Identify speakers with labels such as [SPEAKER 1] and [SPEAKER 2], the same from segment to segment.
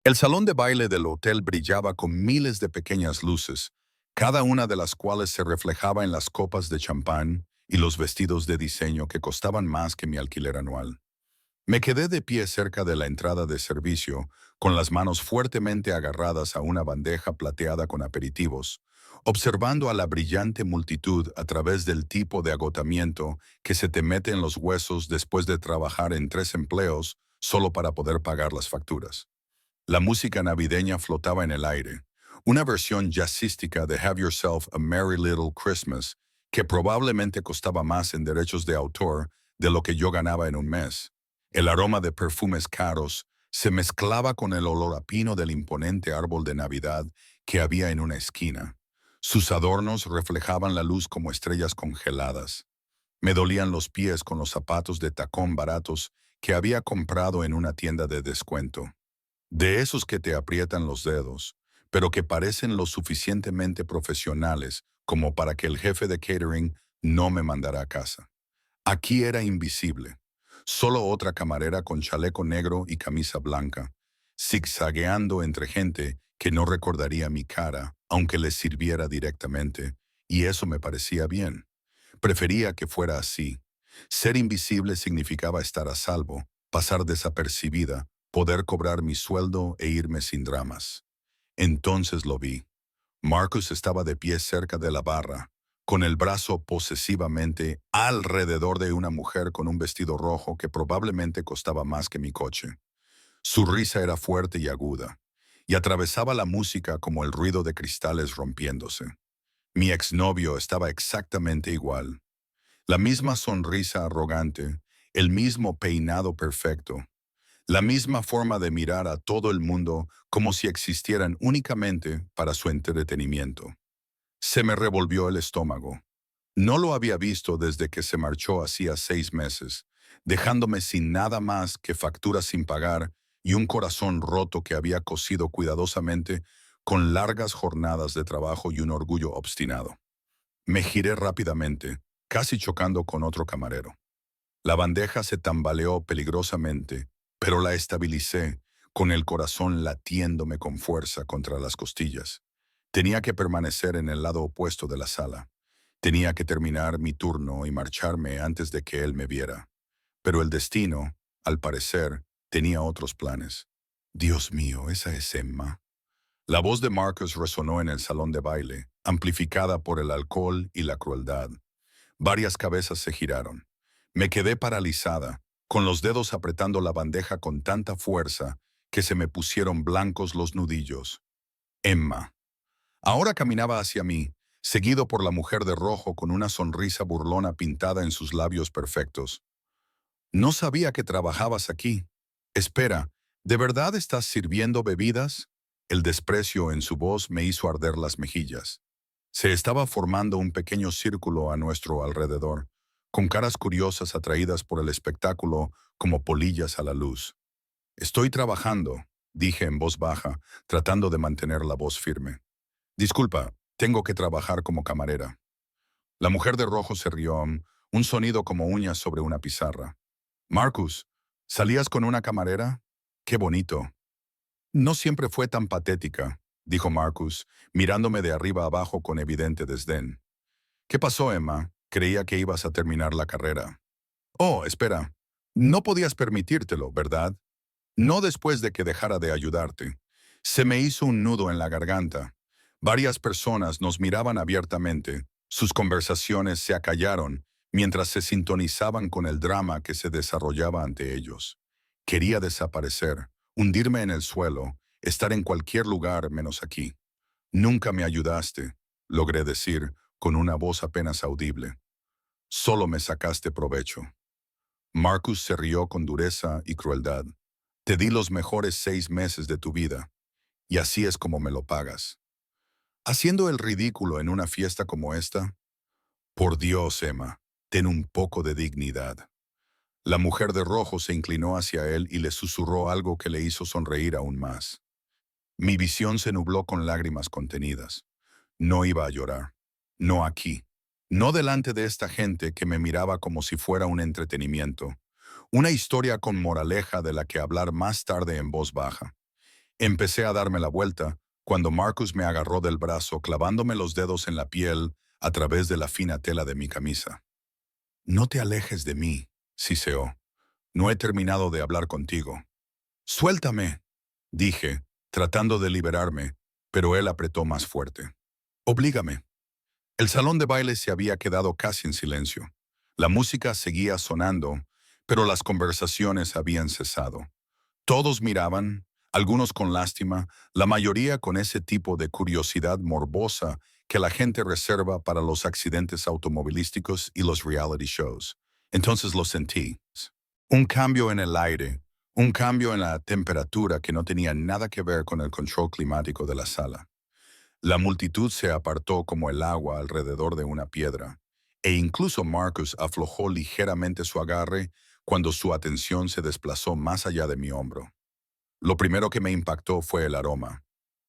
[SPEAKER 1] El salón de baile del hotel brillaba con miles de pequeñas luces, cada una de las cuales se reflejaba en las copas de champán y los vestidos de diseño que costaban más que mi alquiler anual. Me quedé de pie cerca de la entrada de servicio, con las manos fuertemente agarradas a una bandeja plateada con aperitivos, observando a la brillante multitud a través del tipo de agotamiento que se te mete en los huesos después de trabajar en 3 empleos solo para poder pagar las facturas. La música navideña flotaba en el aire, una versión jazzística de Have Yourself a Merry Little Christmas que probablemente costaba más en derechos de autor de lo que yo ganaba en un mes. El aroma de perfumes caros se mezclaba con el olor a pino del imponente árbol de Navidad que había en una esquina. Sus adornos reflejaban la luz como estrellas congeladas. Me dolían los pies con los zapatos de tacón baratos que había comprado en una tienda de descuento. De esos que te aprietan los dedos, pero que parecen lo suficientemente profesionales como para que el jefe de catering no me mandara a casa. Aquí era invisible, solo otra camarera con chaleco negro y camisa blanca, zigzagueando entre gente que no recordaría mi cara, aunque les sirviera directamente, y eso me parecía bien. Prefería que fuera así. Ser invisible significaba estar a salvo, pasar desapercibida, poder cobrar mi sueldo e irme sin dramas. Entonces lo vi. Marcus estaba de pie cerca de la barra, con el brazo posesivamente alrededor de una mujer con un vestido rojo que probablemente costaba más que mi coche. Su risa era fuerte y aguda, y atravesaba la música como el ruido de cristales rompiéndose. Mi exnovio estaba exactamente igual. La misma sonrisa arrogante, el mismo peinado perfecto, la misma forma de mirar a todo el mundo como si existieran únicamente para su entretenimiento. Se me revolvió el estómago. No lo había visto desde que se marchó hacía 6 meses, dejándome sin nada más que facturas sin pagar y un corazón roto que había cosido cuidadosamente con largas jornadas de trabajo y un orgullo obstinado. Me giré rápidamente, casi chocando con otro camarero. La bandeja se tambaleó peligrosamente, pero la estabilicé, con el corazón latiéndome con fuerza contra las costillas. Tenía que permanecer en el lado opuesto de la sala. Tenía que terminar mi turno y marcharme antes de que él me viera. Pero el destino, al parecer, tenía otros planes. Dios mío, esa es Emma. La voz de Marcus resonó en el salón de baile, amplificada por el alcohol y la crueldad. Varias cabezas se giraron. Me quedé paralizada, con los dedos apretando la bandeja con tanta fuerza que se me pusieron blancos los nudillos. Emma. Ahora caminaba hacia mí, seguido por la mujer de rojo con una sonrisa burlona pintada en sus labios perfectos. No sabía que trabajabas aquí. Espera, ¿de verdad estás sirviendo bebidas? El desprecio en su voz me hizo arder las mejillas. Se estaba formando un pequeño círculo a nuestro alrededor, con caras curiosas atraídas por el espectáculo como polillas a la luz. Estoy trabajando, dije en voz baja, tratando de mantener la voz firme. Disculpa, tengo que trabajar como camarera. La mujer de rojo se rió, un sonido como uñas sobre una pizarra. Marcus, ¿salías con una camarera? Qué bonito. No siempre fue tan patética, dijo Marcus, mirándome de arriba abajo con evidente desdén. ¿Qué pasó, Emma? Creía que ibas a terminar la carrera. Oh, espera. No podías permitírtelo, ¿verdad? No después de que dejara de ayudarte. Se me hizo un nudo en la garganta. Varias personas nos miraban abiertamente. Sus conversaciones se acallaron mientras se sintonizaban con el drama que se desarrollaba ante ellos. Quería desaparecer, hundirme en el suelo, estar en cualquier lugar menos aquí. Nunca me ayudaste, logré decir con una voz apenas audible. Solo me sacaste provecho. Marcus se rió con dureza y crueldad. Te di los mejores 6 meses de tu vida, y así es como me lo pagas. Haciendo el ridículo en una fiesta como esta, por Dios, Emma, ten un poco de dignidad. La mujer de rojo se inclinó hacia él y le susurró algo que le hizo sonreír aún más. Mi visión se nubló con lágrimas contenidas. No iba a llorar. No aquí. No delante de esta gente que me miraba como si fuera un entretenimiento. Una historia con moraleja de la que hablar más tarde en voz baja. Empecé a darme la vuelta cuando Marcus me agarró del brazo clavándome los dedos en la piel a través de la fina tela de mi camisa. No te alejes de mí, siseó. No he terminado de hablar contigo. Suéltame, dije, tratando de liberarme, pero él apretó más fuerte. Oblígame. El salón de baile se había quedado casi en silencio. La música seguía sonando, pero las conversaciones habían cesado. Todos miraban, algunos con lástima, la mayoría con ese tipo de curiosidad morbosa que la gente reserva para los accidentes automovilísticos y los reality shows. Entonces lo sentí. Un cambio en el aire, un cambio en la temperatura que no tenía nada que ver con el control climático de la sala. La multitud se apartó como el agua alrededor de una piedra, e incluso Marcus aflojó ligeramente su agarre cuando su atención se desplazó más allá de mi hombro. Lo primero que me impactó fue el aroma.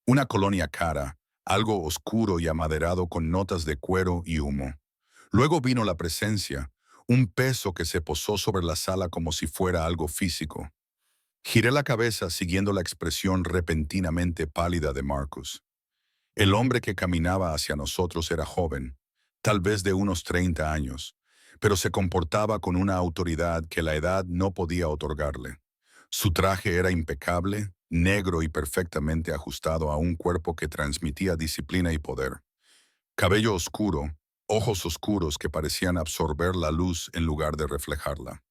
[SPEAKER 1] Una colonia cara, algo oscuro y amaderado con notas de cuero y humo. Luego vino la presencia, un peso que se posó sobre la sala como si fuera algo físico. Giré la cabeza siguiendo la expresión repentinamente pálida de Marcus. El hombre que caminaba hacia nosotros era joven, tal vez de unos 30 años, pero se comportaba con una autoridad que la edad no podía otorgarle. Su traje era impecable, negro y perfectamente ajustado a un cuerpo que transmitía disciplina y poder. Cabello oscuro, ojos oscuros que parecían absorber la luz en lugar de reflejarla.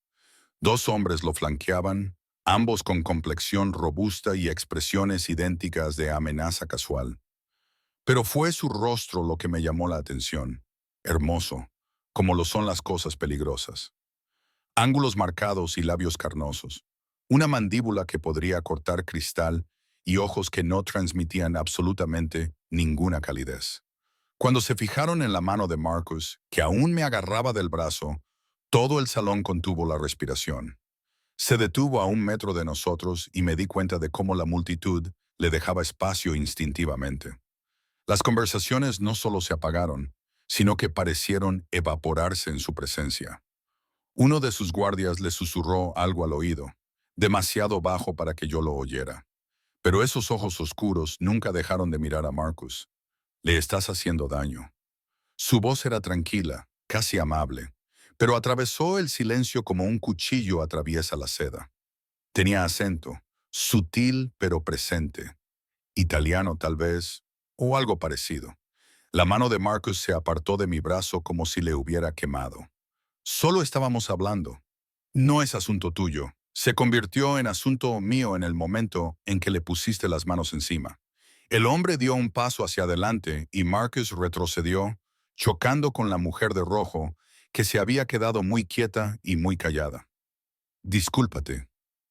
[SPEAKER 1] Dos hombres lo flanqueaban, ambos con complexión robusta y expresiones idénticas de amenaza casual. Pero fue su rostro lo que me llamó la atención, hermoso, como lo son las cosas peligrosas. Ángulos marcados y labios carnosos, una mandíbula que podría cortar cristal y ojos que no transmitían absolutamente ninguna calidez. Cuando se fijaron en la mano de Marcus, que aún me agarraba del brazo, todo el salón contuvo la respiración. Se detuvo a 1 metro de nosotros y me di cuenta de cómo la multitud le dejaba espacio instintivamente. Las conversaciones no solo se apagaron, sino que parecieron evaporarse en su presencia. Uno de sus guardias le susurró algo al oído, demasiado bajo para que yo lo oyera. Pero esos ojos oscuros nunca dejaron de mirar a Marcus. Le estás haciendo daño. Su voz era tranquila, casi amable, pero atravesó el silencio como un cuchillo atraviesa la seda. Tenía acento, sutil pero presente. Italiano tal vez, o algo parecido. La mano de Marcus se apartó de mi brazo como si le hubiera quemado. Solo estábamos hablando. No es asunto tuyo. Se convirtió en asunto mío en el momento en que le pusiste las manos encima. El hombre dio un paso hacia adelante y Marcus retrocedió, chocando con la mujer de rojo, que se había quedado muy quieta y muy callada. Discúlpate.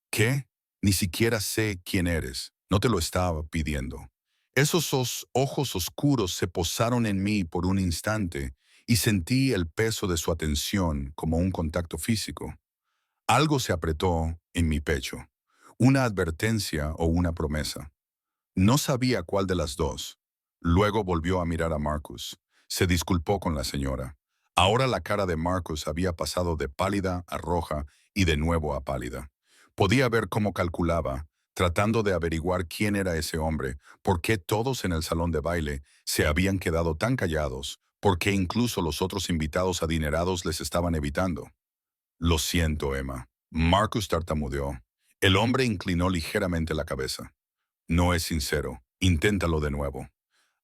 [SPEAKER 1] ¿Qué? Ni siquiera sé quién eres. No te lo estaba pidiendo. Esos ojos oscuros se posaron en mí por un instante y sentí el peso de su atención como un contacto físico. Algo se apretó en mi pecho, una advertencia o una promesa. No sabía cuál de las dos. Luego volvió a mirar a Marcus. Se disculpó con la señora. Ahora la cara de Marcus había pasado de pálida a roja y de nuevo a pálida. Podía ver cómo calculaba, tratando de averiguar quién era ese hombre, por qué todos en el salón de baile se habían quedado tan callados, por qué incluso los otros invitados adinerados les estaban evitando. Lo siento, Emma. Marcus tartamudeó. El hombre inclinó ligeramente la cabeza. No es sincero. Inténtalo de nuevo.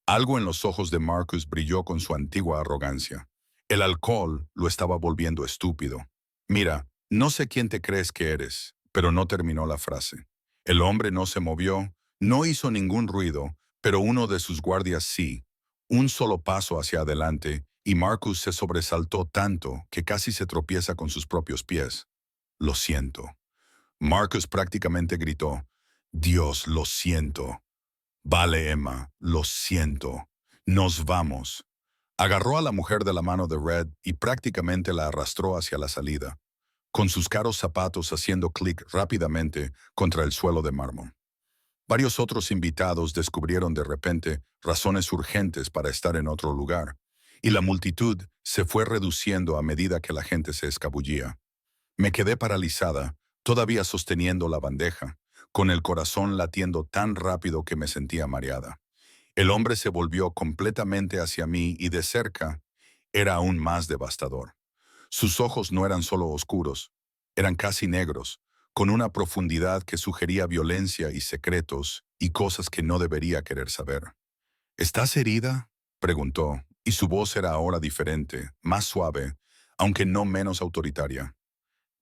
[SPEAKER 1] Algo en los ojos de Marcus brilló con su antigua arrogancia. El alcohol lo estaba volviendo estúpido. Mira, no sé quién te crees que eres, pero no terminó la frase. El hombre no se movió, no hizo ningún ruido, pero uno de sus guardias sí. Un solo paso hacia adelante, y Marcus se sobresaltó tanto que casi se tropieza con sus propios pies. Lo siento. Marcus prácticamente gritó. Dios, lo siento. Vale, Emma, lo siento. Nos vamos. Agarró a la mujer de la mano de Red y prácticamente la arrastró hacia la salida, con sus caros zapatos haciendo clic rápidamente contra el suelo de mármol. Varios otros invitados descubrieron de repente razones urgentes para estar en otro lugar, y la multitud se fue reduciendo a medida que la gente se escabullía. Me quedé paralizada, todavía sosteniendo la bandeja, con el corazón latiendo tan rápido que me sentía mareada. El hombre se volvió completamente hacia mí y de cerca era aún más devastador. Sus ojos no eran solo oscuros, eran casi negros, con una profundidad que sugería violencia y secretos y cosas que no debería querer saber. ¿Estás herida?, preguntó, y su voz era ahora diferente, más suave, aunque no menos autoritaria.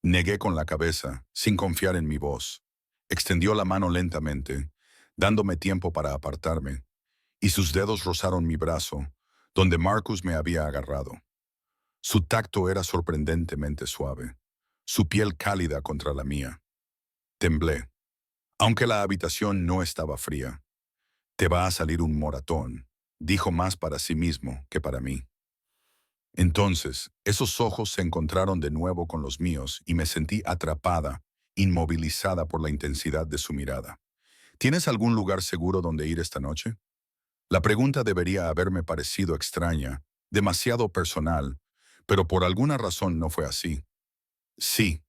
[SPEAKER 1] Negué con la cabeza, sin confiar en mi voz. Extendió la mano lentamente, dándome tiempo para apartarme, y sus dedos rozaron mi brazo, donde Marcus me había agarrado. Su tacto era sorprendentemente suave, su piel cálida contra la mía. Temblé, aunque la habitación no estaba fría. Te va a salir un moratón, dijo más para sí mismo que para mí. Entonces, esos ojos se encontraron de nuevo con los míos y me sentí atrapada, inmovilizada por la intensidad de su mirada. ¿Tienes algún lugar seguro donde ir esta noche? La pregunta debería haberme parecido extraña, demasiado personal, pero por alguna razón no fue así. Sí,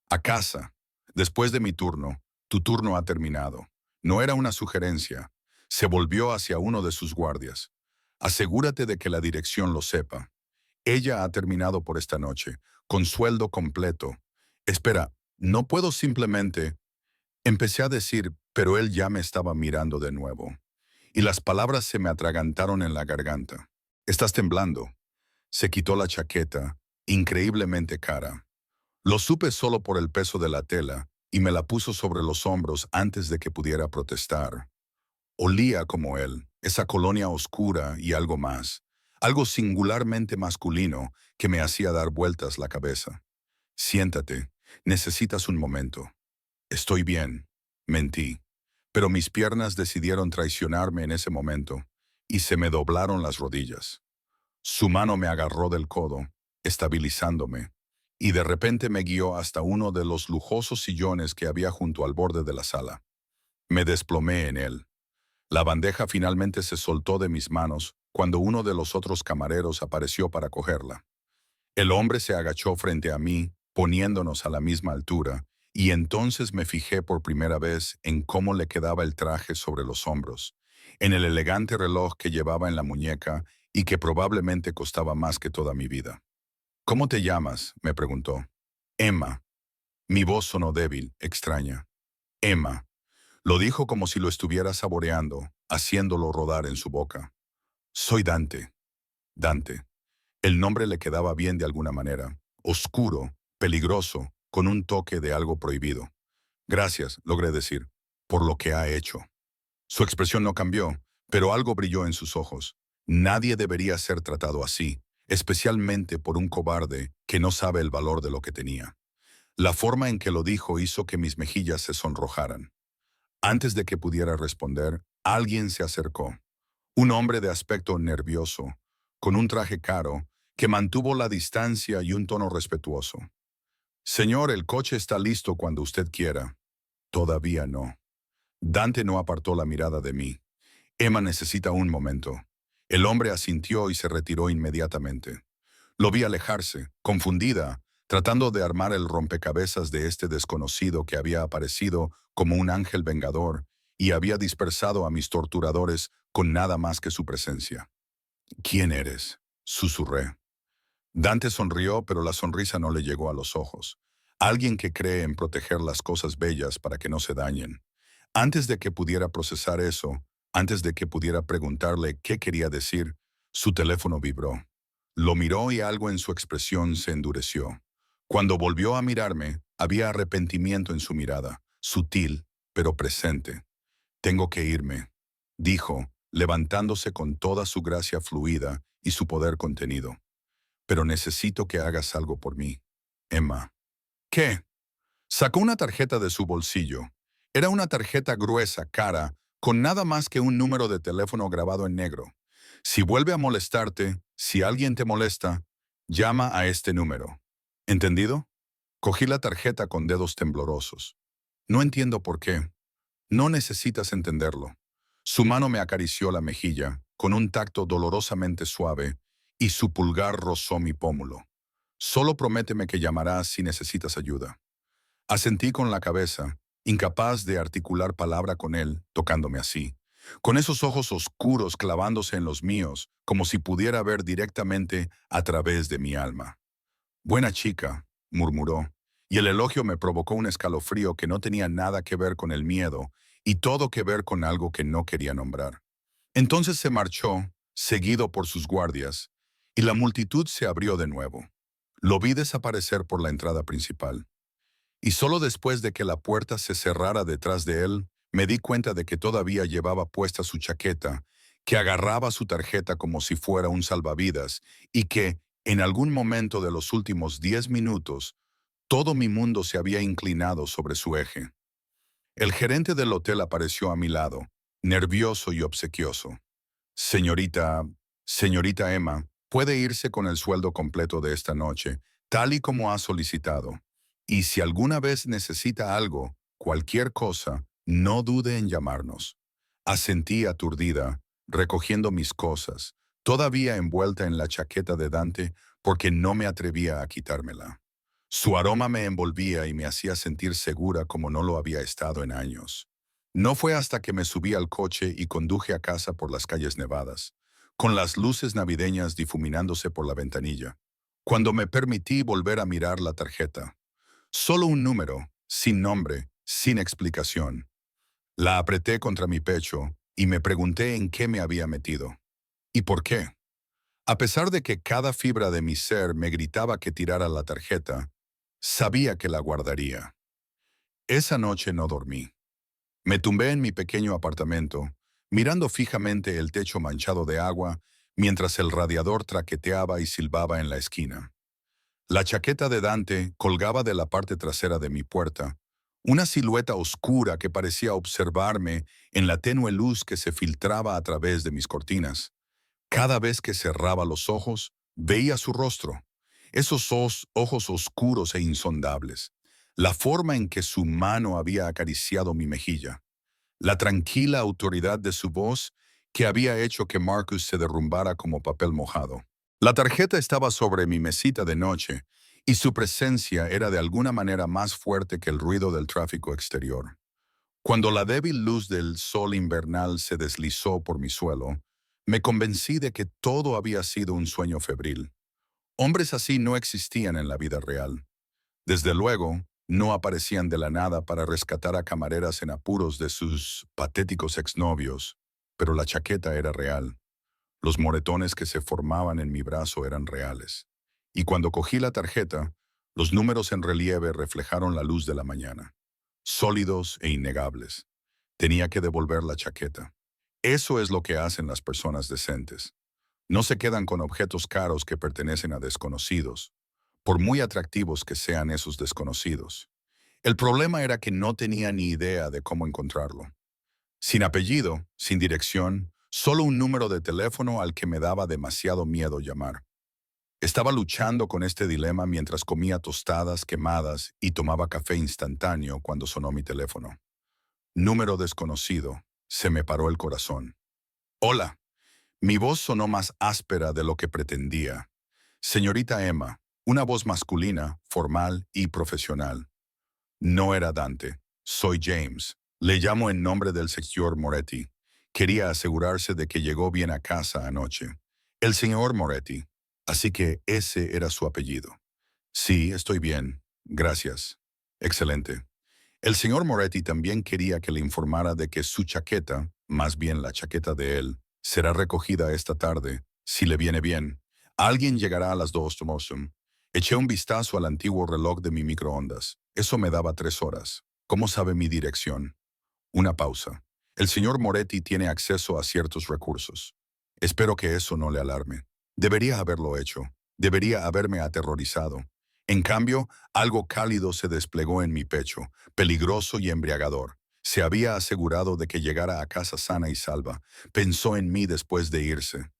[SPEAKER 1] a casa. Después de mi turno, tu turno ha terminado. No era una sugerencia. Se volvió hacia uno de sus guardias. Asegúrate de que la dirección lo sepa. Ella ha terminado por esta noche, con sueldo completo. Espera, no puedo simplemente... Empecé a decir, pero él ya me estaba mirando de nuevo. Y las palabras se me atragantaron en la garganta. Estás temblando. Se quitó la chaqueta, increíblemente cara. Lo supe solo por el peso de la tela y me la puso sobre los hombros antes de que pudiera protestar. Olía como él, esa colonia oscura y algo más, algo singularmente masculino que me hacía dar vueltas la cabeza. Siéntate, necesitas un momento. Estoy bien, mentí, pero mis piernas decidieron traicionarme en ese momento y se me doblaron las rodillas. Su mano me agarró del codo, estabilizándome, y de repente me guió hasta uno de los lujosos sillones que había junto al borde de la sala. Me desplomé en él. La bandeja finalmente se soltó de mis manos cuando uno de los otros camareros apareció para cogerla. El hombre se agachó frente a mí, poniéndonos a la misma altura, y entonces me fijé por primera vez en cómo le quedaba el traje sobre los hombros, en el elegante reloj que llevaba en la muñeca y que probablemente costaba más que toda mi vida. ¿Cómo te llamas?, me preguntó. Emma. Mi voz sonó débil, extraña. Emma. Lo dijo como si lo estuviera saboreando, haciéndolo rodar en su boca. Soy Dante. Dante. El nombre le quedaba bien de alguna manera. Oscuro, peligroso, con un toque de algo prohibido. Gracias, logré decir, por lo que ha hecho. Su expresión no cambió, pero algo brilló en sus ojos. Nadie debería ser tratado así, especialmente por un cobarde que no sabe el valor de lo que tenía. La forma en que lo dijo hizo que mis mejillas se sonrojaran. Antes de que pudiera responder, alguien se acercó. Un hombre de aspecto nervioso, con un traje caro, que mantuvo la distancia y un tono respetuoso. Señor, el coche está listo cuando usted quiera. Todavía no. Dante no apartó la mirada de mí. Emma necesita un momento. El hombre asintió y se retiró inmediatamente. Lo vi alejarse, confundida, tratando de armar el rompecabezas de este desconocido que había aparecido como un ángel vengador y había dispersado a mis torturadores con nada más que su presencia. ¿Quién eres?, susurré. Dante sonrió, pero la sonrisa no le llegó a los ojos. Alguien que cree en proteger las cosas bellas para que no se dañen. Antes de que pudiera procesar eso, antes de que pudiera preguntarle qué quería decir, su teléfono vibró. Lo miró y algo en su expresión se endureció. Cuando volvió a mirarme, había arrepentimiento en su mirada, sutil, pero presente. Tengo que irme, dijo, levantándose con toda su gracia fluida y su poder contenido. Pero necesito que hagas algo por mí, Emma. ¿Qué? Sacó una tarjeta de su bolsillo. Era una tarjeta gruesa, cara, con nada más que un número de teléfono grabado en negro. Si vuelve a molestarte, si alguien te molesta, llama a este número. ¿Entendido? Cogí la tarjeta con dedos temblorosos. No entiendo por qué. No necesitas entenderlo. Su mano me acarició la mejilla, con un tacto dolorosamente suave, y su pulgar rozó mi pómulo. Solo prométeme que llamarás si necesitas ayuda. Asentí con la cabeza, incapaz de articular palabra con él, tocándome así, con esos ojos oscuros clavándose en los míos, como si pudiera ver directamente a través de mi alma. Buena chica, murmuró, y el elogio me provocó un escalofrío que no tenía nada que ver con el miedo y todo que ver con algo que no quería nombrar. Entonces se marchó, seguido por sus guardias, y la multitud se abrió de nuevo. Lo vi desaparecer por la entrada principal. Y solo después de que la puerta se cerrara detrás de él, me di cuenta de que todavía llevaba puesta su chaqueta, que agarraba su tarjeta como si fuera un salvavidas y que, en algún momento de los últimos 10 minutos, todo mi mundo se había inclinado sobre su eje. El gerente del hotel apareció a mi lado, nervioso y obsequioso. Señorita, señorita Emma, puede irse con el sueldo completo de esta noche, tal y como ha solicitado. Y si alguna vez necesita algo, cualquier cosa, no dude en llamarnos. Asentí aturdida, recogiendo mis cosas, todavía envuelta en la chaqueta de Dante porque no me atrevía a quitármela. Su aroma me envolvía y me hacía sentir segura como no lo había estado en años. No fue hasta que me subí al coche y conduje a casa por las calles nevadas, con las luces navideñas difuminándose por la ventanilla, cuando me permití volver a mirar la tarjeta. Solo un número, sin nombre, sin explicación. La apreté contra mi pecho y me pregunté en qué me había metido. ¿Y por qué? A pesar de que cada fibra de mi ser me gritaba que tirara la tarjeta, sabía que la guardaría. Esa noche no dormí. Me tumbé en mi pequeño apartamento, mirando fijamente el techo manchado de agua, mientras el radiador traqueteaba y silbaba en la esquina. La chaqueta de Dante colgaba de la parte trasera de mi puerta, una silueta oscura que parecía observarme en la tenue luz que se filtraba a través de mis cortinas. Cada vez que cerraba los ojos, veía su rostro, esos ojos oscuros e insondables, la forma en que su mano había acariciado mi mejilla, la tranquila autoridad de su voz que había hecho que Marcus se derrumbara como papel mojado. La tarjeta estaba sobre mi mesita de noche y su presencia era de alguna manera más fuerte que el ruido del tráfico exterior. Cuando la débil luz del sol invernal se deslizó por mi suelo, me convencí de que todo había sido un sueño febril. Hombres así no existían en la vida real. Desde luego, no aparecían de la nada para rescatar a camareras en apuros de sus patéticos exnovios, pero la chaqueta era real. Los moretones que se formaban en mi brazo eran reales. Y cuando cogí la tarjeta, los números en relieve reflejaron la luz de la mañana, sólidos e innegables. Tenía que devolver la chaqueta. Eso es lo que hacen las personas decentes. No se quedan con objetos caros que pertenecen a desconocidos, por muy atractivos que sean esos desconocidos. El problema era que no tenía ni idea de cómo encontrarlo. Sin apellido, sin dirección, solo un número de teléfono al que me daba demasiado miedo llamar. Estaba luchando con este dilema mientras comía tostadas quemadas y tomaba café instantáneo cuando sonó mi teléfono. Número desconocido. Se me paró el corazón. Hola. Mi voz sonó más áspera de lo que pretendía. Señorita Emma, una voz masculina, formal y profesional. No era Dante. Soy James. Le llamo en nombre del señor Moretti. Quería asegurarse de que llegó bien a casa anoche. El señor Moretti. Así que ese era su apellido. Sí, estoy bien. Gracias. Excelente. El señor Moretti también quería que le informara de que su chaqueta, más bien la chaqueta de él, será recogida esta tarde, si le viene bien. Alguien llegará a las 2 Tomosum. Eché un vistazo al antiguo reloj de mi microondas. Eso me daba 3 horas. ¿Cómo sabe mi dirección? Una pausa. El señor Moretti tiene acceso a ciertos recursos. Espero que eso no le alarme. Debería haberlo hecho. Debería haberme aterrorizado. En cambio, algo cálido se desplegó en mi pecho, peligroso y embriagador. Se había asegurado de que llegara a casa sana y salva. Pensó en mí después de irse.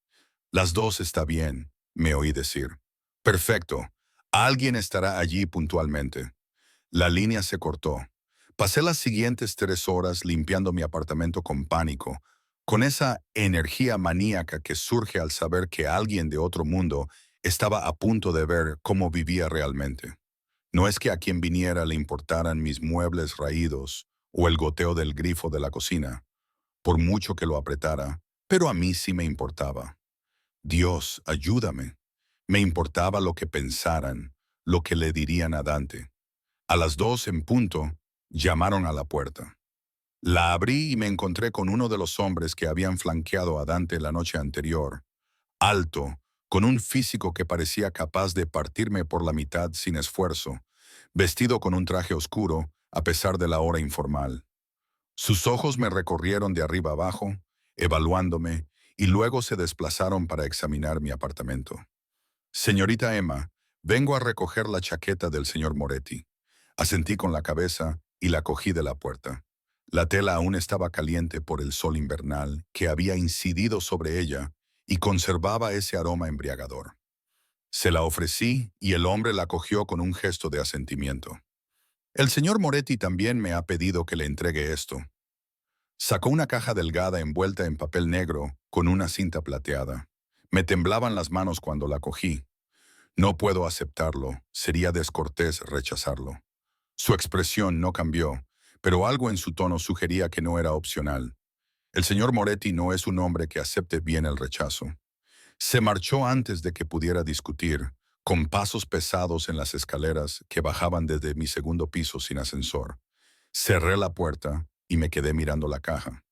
[SPEAKER 1] Las 2 está bien, me oí decir. Perfecto. Alguien estará allí puntualmente. La línea se cortó. Pasé las siguientes 3 horas limpiando mi apartamento con pánico, con esa energía maníaca que surge al saber que alguien de otro mundo estaba a punto de ver cómo vivía realmente. No es que a quien viniera le importaran mis muebles raídos o el goteo del grifo de la cocina, por mucho que lo apretara, pero a mí sí me importaba. Dios, ayúdame. Me importaba lo que pensaran, lo que le dirían a Dante. A las 2 en punto, llamaron a la puerta. La abrí y me encontré con uno de los hombres que habían flanqueado a Dante la noche anterior, alto, con un físico que parecía capaz de partirme por la mitad sin esfuerzo, vestido con un traje oscuro, a pesar de la hora informal. Sus ojos me recorrieron de arriba abajo, evaluándome, y luego se desplazaron para examinar mi apartamento. Señorita Emma, vengo a recoger la chaqueta del señor Moretti. Asentí con la cabeza y la cogí de la puerta. La tela aún estaba caliente por el sol invernal que había incidido sobre ella y conservaba ese aroma embriagador. Se la ofrecí y el hombre la cogió con un gesto de asentimiento. El señor Moretti también me ha pedido que le entregue esto. Sacó una caja delgada envuelta en papel negro con una cinta plateada. Me temblaban las manos cuando la cogí. No puedo aceptarlo, sería descortés rechazarlo. Su expresión no cambió, pero algo en su tono sugería que no era opcional. El señor Moretti no es un hombre que acepte bien el rechazo. Se marchó antes de que pudiera discutir, con pasos pesados en las escaleras que bajaban desde mi segundo piso sin ascensor. Cerré la puerta y me quedé mirando la caja.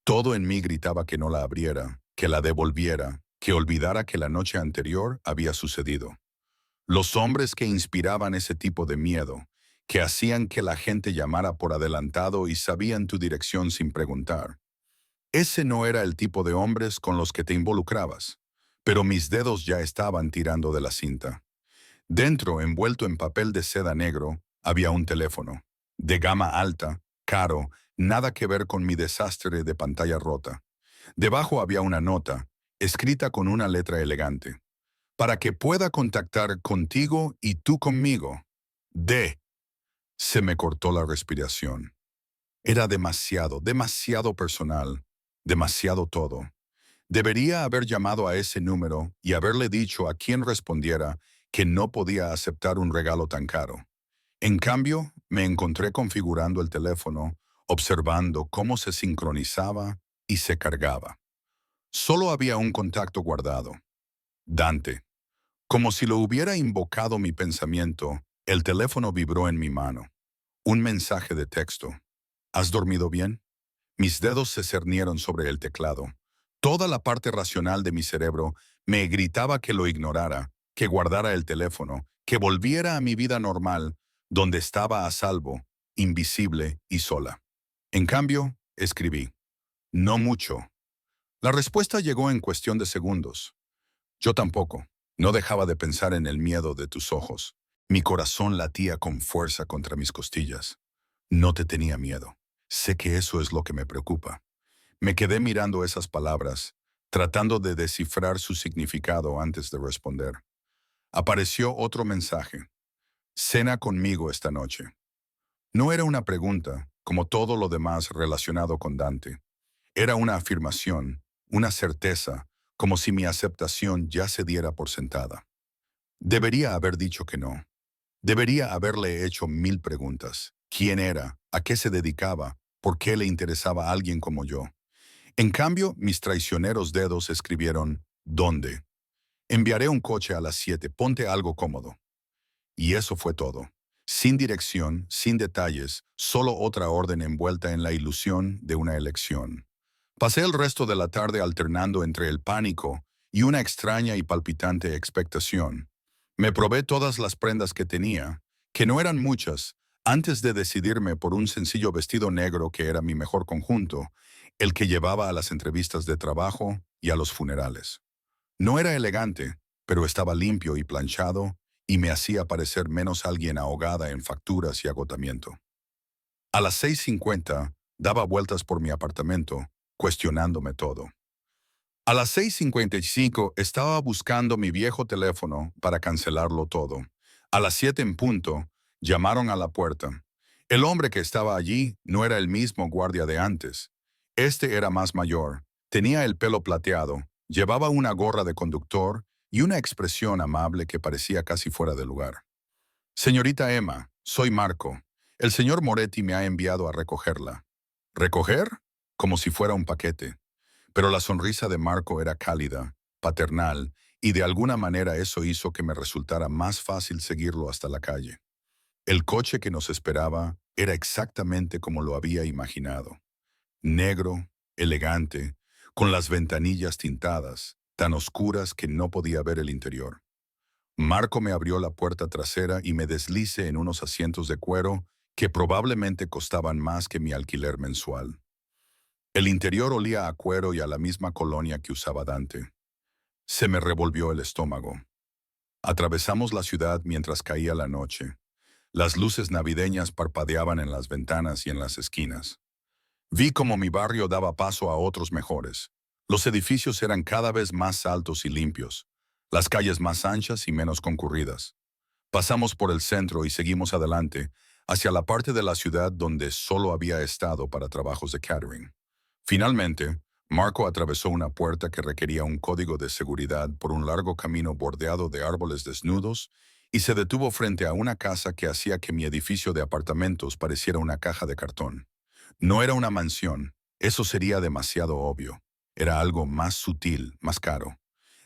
[SPEAKER 1] Todo en mí gritaba que no la abriera, que la devolviera, que olvidara que la noche anterior había sucedido. Los hombres que inspiraban ese tipo de miedo, que hacían que la gente llamara por adelantado y sabían tu dirección sin preguntar. Ese no era el tipo de hombres con los que te involucrabas, pero mis dedos ya estaban tirando de la cinta. Dentro, envuelto en papel de seda negro, había un teléfono, de gama alta, caro, nada que ver con mi desastre de pantalla rota. Debajo había una nota, escrita con una letra elegante. Para que pueda contactar contigo y tú conmigo. D. Se me cortó la respiración. Era demasiado, demasiado personal, demasiado todo. Debería haber llamado a ese número y haberle dicho a quien respondiera que no podía aceptar un regalo tan caro. En cambio, me encontré configurando el teléfono, observando cómo se sincronizaba y se cargaba. Solo había un contacto guardado. Dante. Como si lo hubiera invocado mi pensamiento, el teléfono vibró en mi mano. Un mensaje de texto. ¿Has dormido bien? Mis dedos se cernieron sobre el teclado. Toda la parte racional de mi cerebro me gritaba que lo ignorara, que guardara el teléfono, que volviera a mi vida normal, donde estaba a salvo, invisible y sola. En cambio, escribí. No mucho. La respuesta llegó en cuestión de segundos. Yo tampoco. No dejaba de pensar en el miedo de tus ojos. Mi corazón latía con fuerza contra mis costillas. No te tenía miedo. Sé que eso es lo que me preocupa. Me quedé mirando esas palabras, tratando de descifrar su significado antes de responder. Apareció otro mensaje. Cena conmigo esta noche. No era una pregunta, como todo lo demás relacionado con Dante. Era una afirmación, una certeza, como si mi aceptación ya se diera por sentada. Debería haber dicho que no. Debería haberle hecho 1000 preguntas. ¿Quién era? ¿A qué se dedicaba? ¿Por qué le interesaba a alguien como yo? En cambio, mis traicioneros dedos escribieron, ¿dónde? Enviaré un coche a las 7, ponte algo cómodo. Y eso fue todo. Sin dirección, sin detalles, solo otra orden envuelta en la ilusión de una elección. Pasé el resto de la tarde alternando entre el pánico y una extraña y palpitante expectación. Me probé todas las prendas que tenía, que no eran muchas, antes de decidirme por un sencillo vestido negro que era mi mejor conjunto, el que llevaba a las entrevistas de trabajo y a los funerales. No era elegante, pero estaba limpio y planchado y me hacía parecer menos alguien ahogada en facturas y agotamiento. A las 6:50 daba vueltas por mi apartamento, cuestionándome todo. A las 6:55 estaba buscando mi viejo teléfono para cancelarlo todo. A las 7 en punto, llamaron a la puerta. El hombre que estaba allí no era el mismo guardia de antes. Este era más mayor, tenía el pelo plateado, llevaba una gorra de conductor y una expresión amable que parecía casi fuera de lugar. Señorita Emma, soy Marco. El señor Moretti me ha enviado a recogerla. ¿Recoger? Como si fuera un paquete. Pero la sonrisa de Marco era cálida, paternal, y de alguna manera eso hizo que me resultara más fácil seguirlo hasta la calle. El coche que nos esperaba era exactamente como lo había imaginado. Negro, elegante, con las ventanillas tintadas, tan oscuras que no podía ver el interior. Marco me abrió la puerta trasera y me deslice en unos asientos de cuero que probablemente costaban más que mi alquiler mensual. El interior olía a cuero y a la misma colonia que usaba Dante. Se me revolvió el estómago. Atravesamos la ciudad mientras caía la noche. Las luces navideñas parpadeaban en las ventanas y en las esquinas. Vi cómo mi barrio daba paso a otros mejores. Los edificios eran cada vez más altos y limpios, las calles más anchas y menos concurridas. Pasamos por el centro y seguimos adelante, hacia la parte de la ciudad donde solo había estado para trabajos de catering. Finalmente, Marco atravesó una puerta que requería un código de seguridad por un largo camino bordeado de árboles desnudos y se detuvo frente a una casa que hacía que mi edificio de apartamentos pareciera una caja de cartón. No era una mansión, eso sería demasiado obvio. Era algo más sutil, más caro.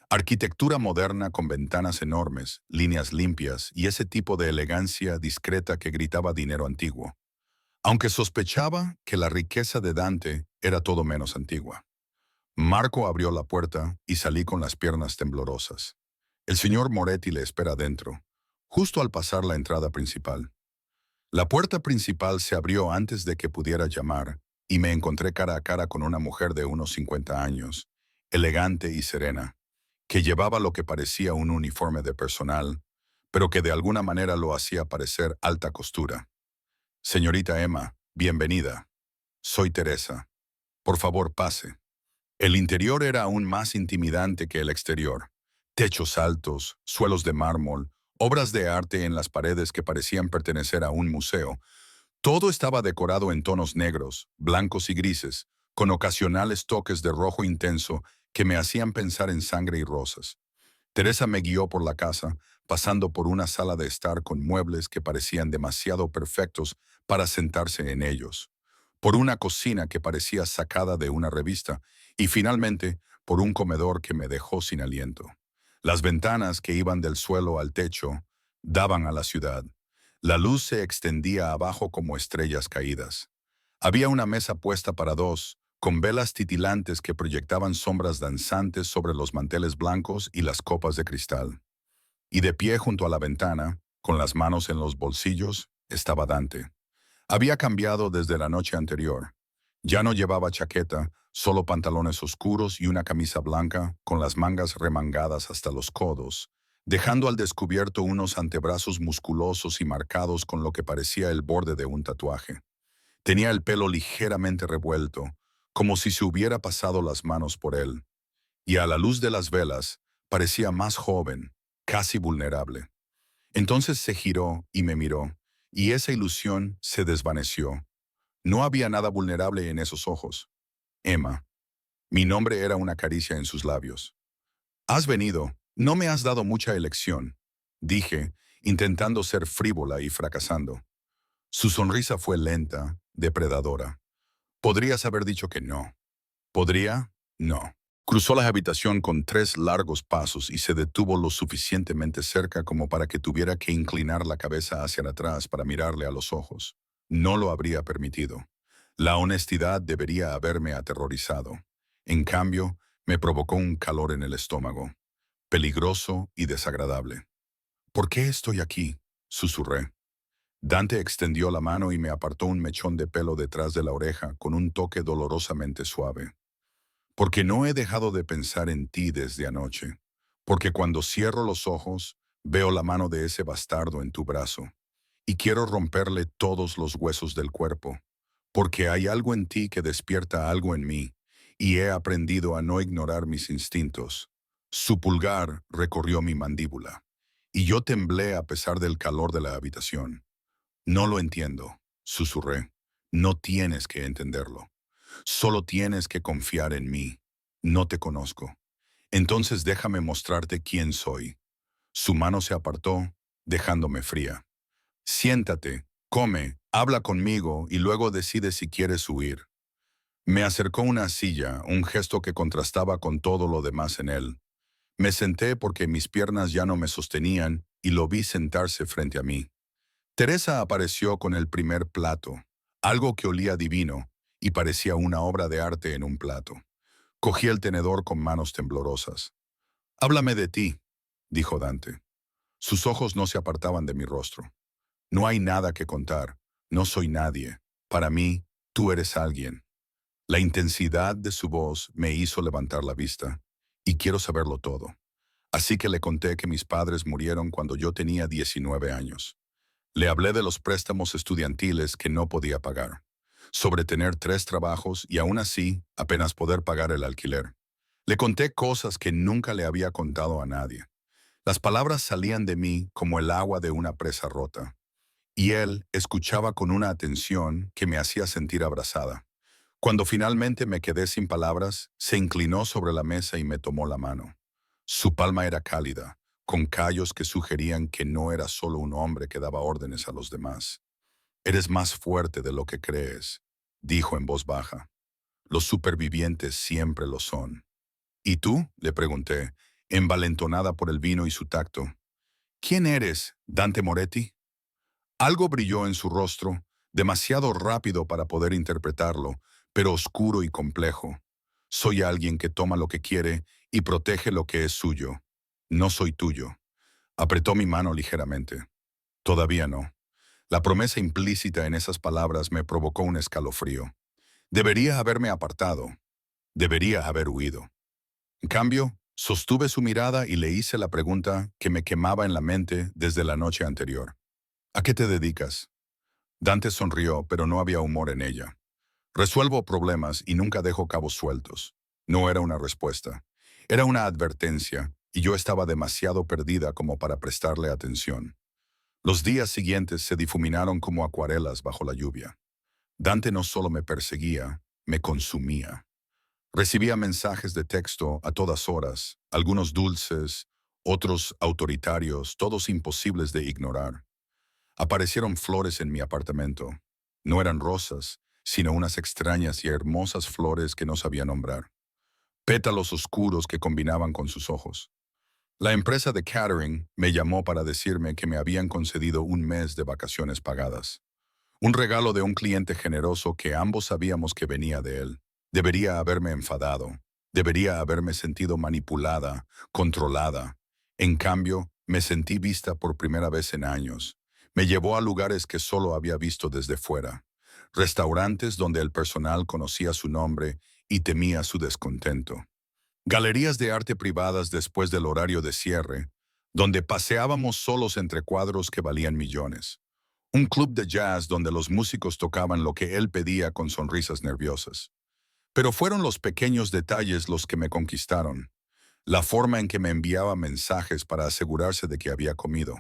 [SPEAKER 1] Arquitectura moderna con ventanas enormes, líneas limpias y ese tipo de elegancia discreta que gritaba dinero antiguo. Aunque sospechaba que la riqueza de Dante era todo menos antigua. Marco abrió la puerta y salí con las piernas temblorosas. El señor Moretti le espera adentro, justo al pasar la entrada principal. La puerta principal se abrió antes de que pudiera llamar y me encontré cara a cara con una mujer de unos 50 años, elegante y serena, que llevaba lo que parecía un uniforme de personal, pero que de alguna manera lo hacía parecer alta costura. Señorita Emma, bienvenida. Soy Teresa. Por favor, pase. El interior era aún más intimidante que el exterior. Techos altos, suelos de mármol, obras de arte en las paredes que parecían pertenecer a un museo. Todo estaba decorado en tonos negros, blancos y grises, con ocasionales toques de rojo intenso que me hacían pensar en sangre y rosas. Teresa me guió por la casa, pasando por una sala de estar con muebles que parecían demasiado perfectos para sentarse en ellos, por una cocina que parecía sacada de una revista y finalmente por un comedor que me dejó sin aliento. Las ventanas que iban del suelo al techo daban a la ciudad. La luz se extendía abajo como estrellas caídas. Había una mesa puesta para dos, con velas titilantes que proyectaban sombras danzantes sobre los manteles blancos y las copas de cristal. Y de pie junto a la ventana, con las manos en los bolsillos, estaba Dante. Había cambiado desde la noche anterior. Ya no llevaba chaqueta, solo pantalones oscuros y una camisa blanca con las mangas remangadas hasta los codos, dejando al descubierto unos antebrazos musculosos y marcados con lo que parecía el borde de un tatuaje. Tenía el pelo ligeramente revuelto, como si se hubiera pasado las manos por él, y a la luz de las velas parecía más joven, casi vulnerable. Entonces se giró y me miró, y esa ilusión se desvaneció. No había nada vulnerable en esos ojos. Emma. Mi nombre era una caricia en sus labios. Has venido, no me has dado mucha elección, dije, intentando ser frívola y fracasando. Su sonrisa fue lenta, depredadora. Podrías haber dicho que no. ¿Podría? No. Cruzó la habitación con 3 largos pasos y se detuvo lo suficientemente cerca como para que tuviera que inclinar la cabeza hacia atrás para mirarle a los ojos. No lo habría permitido. La honestidad debería haberme aterrorizado. En cambio, me provocó un calor en el estómago, peligroso y desagradable. ¿Por qué estoy aquí?, susurré. Dante extendió la mano y me apartó un mechón de pelo detrás de la oreja con un toque dolorosamente suave. Porque no he dejado de pensar en ti desde anoche. Porque cuando cierro los ojos, veo la mano de ese bastardo en tu brazo. Y quiero romperle todos los huesos del cuerpo. Porque hay algo en ti que despierta algo en mí, y he aprendido a no ignorar mis instintos. Su pulgar recorrió mi mandíbula, y yo temblé a pesar del calor de la habitación. No lo entiendo, susurré. No tienes que entenderlo. Solo tienes que confiar en mí. No te conozco. Entonces déjame mostrarte quién soy. Su mano se apartó, dejándome fría. Siéntate, come Habla conmigo y luego decide si quieres huir. Me acercó una silla, un gesto que contrastaba con todo lo demás en él. Me senté porque mis piernas ya no me sostenían y lo vi sentarse frente a mí. Teresa apareció con el primer plato, algo que olía divino y parecía una obra de arte en un plato. Cogí el tenedor con manos temblorosas. Háblame de ti, dijo Dante. Sus ojos no se apartaban de mi rostro. No hay nada que contar. No soy nadie. Para mí, tú eres alguien. La intensidad de su voz me hizo levantar la vista. Y quiero saberlo todo. Así que le conté que mis padres murieron cuando yo tenía 19 años. Le hablé de los préstamos estudiantiles que no podía pagar, sobre tener 3 trabajos y aún así apenas poder pagar el alquiler. Le conté cosas que nunca le había contado a nadie. Las palabras salían de mí como el agua de una presa rota, y él escuchaba con una atención que me hacía sentir abrazada. Cuando finalmente me quedé sin palabras, se inclinó sobre la mesa y me tomó la mano. Su palma era cálida, con callos que sugerían que no era solo un hombre que daba órdenes a los demás. Eres más fuerte de lo que crees, dijo en voz baja. Los supervivientes siempre lo son. ¿Y tú?, le pregunté, envalentonada por el vino y su tacto. ¿Quién eres, Dante Moretti? Algo brilló en su rostro, demasiado rápido para poder interpretarlo, pero oscuro y complejo. Soy alguien que toma lo que quiere y protege lo que es suyo. No soy tuyo. Apretó mi mano ligeramente. Todavía no. La promesa implícita en esas palabras me provocó un escalofrío. Debería haberme apartado. Debería haber huido. En cambio, sostuve su mirada y le hice la pregunta que me quemaba en la mente desde la noche anterior. ¿A qué te dedicas? Dante sonrió, pero no había humor en ella. Resuelvo problemas y nunca dejo cabos sueltos. No era una respuesta. Era una advertencia, y yo estaba demasiado perdida como para prestarle atención. Los días siguientes se difuminaron como acuarelas bajo la lluvia. Dante no solo me perseguía, me consumía. Recibía mensajes de texto a todas horas, algunos dulces, otros autoritarios, todos imposibles de ignorar. Aparecieron flores en mi apartamento. No eran rosas, sino unas extrañas y hermosas flores que no sabía nombrar. Pétalos oscuros que combinaban con sus ojos. La empresa de catering me llamó para decirme que me habían concedido un mes de vacaciones pagadas. Un regalo de un cliente generoso que ambos sabíamos que venía de él. Debería haberme enfadado. Debería haberme sentido manipulada, controlada. En cambio, me sentí vista por primera vez en años. Me llevó a lugares que solo había visto desde fuera. Restaurantes donde el personal conocía su nombre y temía su descontento. Galerías de arte privadas después del horario de cierre, donde paseábamos solos entre cuadros que valían millones. Un club de jazz donde los músicos tocaban lo que él pedía con sonrisas nerviosas. Pero fueron los pequeños detalles los que me conquistaron. La forma en que me enviaba mensajes para asegurarse de que había comido.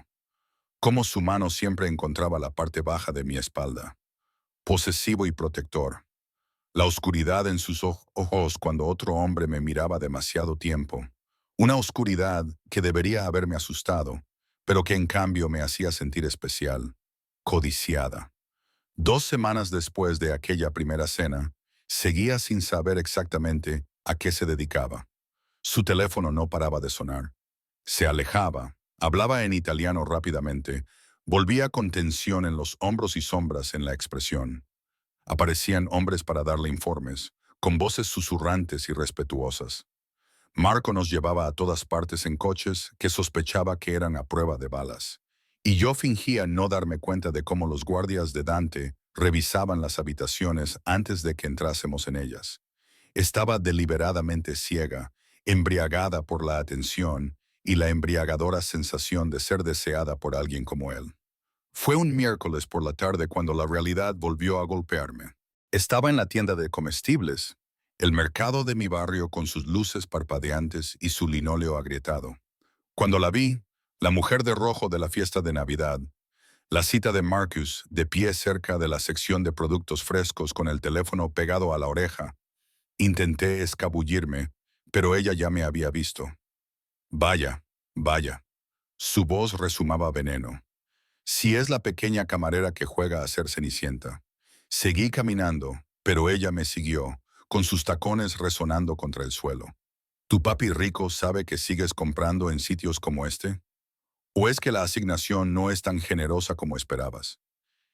[SPEAKER 1] Cómo su mano siempre encontraba la parte baja de mi espalda. Posesivo y protector. La oscuridad en sus ojos cuando otro hombre me miraba demasiado tiempo. Una oscuridad que debería haberme asustado, pero que en cambio me hacía sentir especial, codiciada. 2 semanas después de aquella primera cena, seguía sin saber exactamente a qué se dedicaba. Su teléfono no paraba de sonar. Se alejaba, hablaba en italiano rápidamente, volvía con tensión en los hombros y sombras en la expresión. Aparecían hombres para darle informes, con voces susurrantes y respetuosas. Marco nos llevaba a todas partes en coches que sospechaba que eran a prueba de balas. Y yo fingía no darme cuenta de cómo los guardias de Dante revisaban las habitaciones antes de que entrásemos en ellas. Estaba deliberadamente ciega, embriagada por la atención y la embriagadora sensación de ser deseada por alguien como él. Fue un miércoles por la tarde cuando la realidad volvió a golpearme. Estaba en la tienda de comestibles, el mercado de mi barrio con sus luces parpadeantes y su linóleo agrietado. Cuando la vi, la mujer de rojo de la fiesta de Navidad, la cita de Marcus de pie cerca de la sección de productos frescos con el teléfono pegado a la oreja, intenté escabullirme, pero ella ya me había visto. Vaya, vaya. Su voz resumaba veneno. Si es la pequeña camarera que juega a ser Cenicienta. Seguí caminando, pero ella me siguió, con sus tacones resonando contra el suelo. ¿Tu papi rico sabe que sigues comprando en sitios como este? ¿O es que la asignación no es tan generosa como esperabas?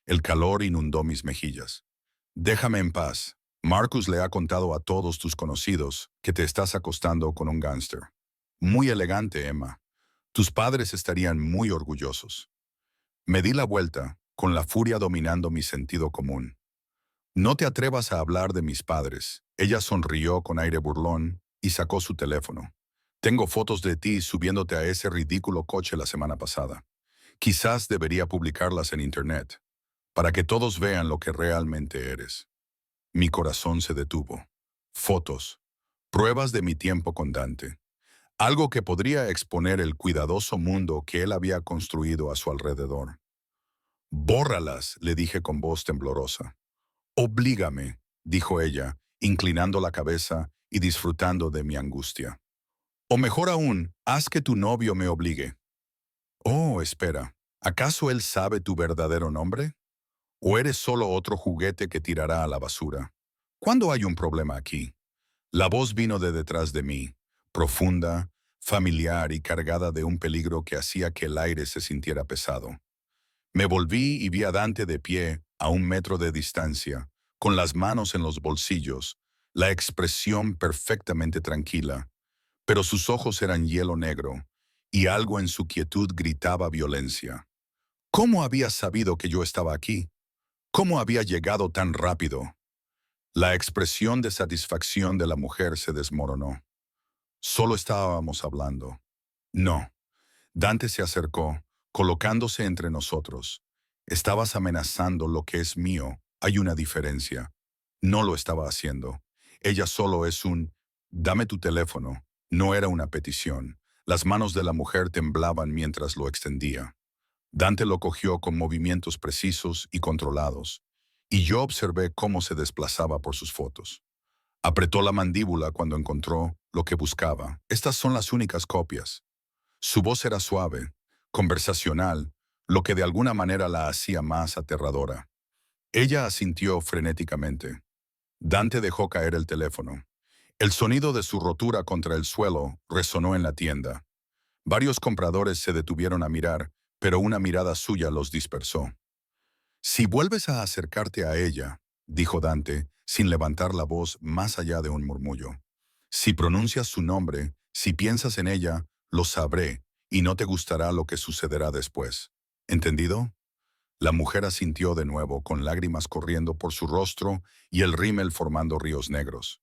[SPEAKER 1] El calor inundó mis mejillas. Déjame en paz. Marcus le ha contado a todos tus conocidos que te estás acostando con un gángster. Muy elegante, Emma. Tus padres estarían muy orgullosos. Me di la vuelta, con la furia dominando mi sentido común. No te atrevas a hablar de mis padres. Ella sonrió con aire burlón y sacó su teléfono. Tengo fotos de ti subiéndote a ese ridículo coche la semana pasada. Quizás debería publicarlas en internet, para que todos vean lo que realmente eres. Mi corazón se detuvo. Fotos. Pruebas de mi tiempo con Dante. Algo que podría exponer el cuidadoso mundo que él había construido a su alrededor. Bórralas, le dije con voz temblorosa. Oblígame, dijo ella, inclinando la cabeza y disfrutando de mi angustia. O mejor aún, haz que tu novio me obligue. Oh, espera, ¿acaso él sabe tu verdadero nombre? ¿O eres solo otro juguete que tirará a la basura? ¿Cuándo hay un problema aquí? La voz vino de detrás de mí, profunda, familiar y cargada de un peligro que hacía que el aire se sintiera pesado. Me volví y vi a Dante de pie, a 1 metro de distancia, con las manos en los bolsillos, la expresión perfectamente tranquila, pero sus ojos eran hielo negro, y algo en su quietud gritaba violencia. ¿Cómo había sabido que yo estaba aquí? ¿Cómo había llegado tan rápido? La expresión de satisfacción de la mujer se desmoronó. Solo estábamos hablando. No. Dante se acercó, colocándose entre nosotros. Estabas amenazando lo que es mío. Hay una diferencia. No lo estaba haciendo. Ella solo es un «dame tu teléfono». No era una petición. Las manos de la mujer temblaban mientras lo extendía. Dante lo cogió con movimientos precisos y controlados, y yo observé cómo se desplazaba por sus fotos. Apretó la mandíbula cuando encontró lo que buscaba. Estas son las únicas copias. Su voz era suave, conversacional, lo que de alguna manera la hacía más aterradora. Ella asintió frenéticamente. Dante dejó caer el teléfono. El sonido de su rotura contra el suelo resonó en la tienda. Varios compradores se detuvieron a mirar, pero una mirada suya los dispersó. Si vuelves a acercarte a ella, dijo Dante, sin levantar la voz más allá de un murmullo. Si pronuncias su nombre, si piensas en ella, lo sabré, y no te gustará lo que sucederá después. ¿Entendido? La mujer asintió de nuevo, con lágrimas corriendo por su rostro y el rímel formando ríos negros.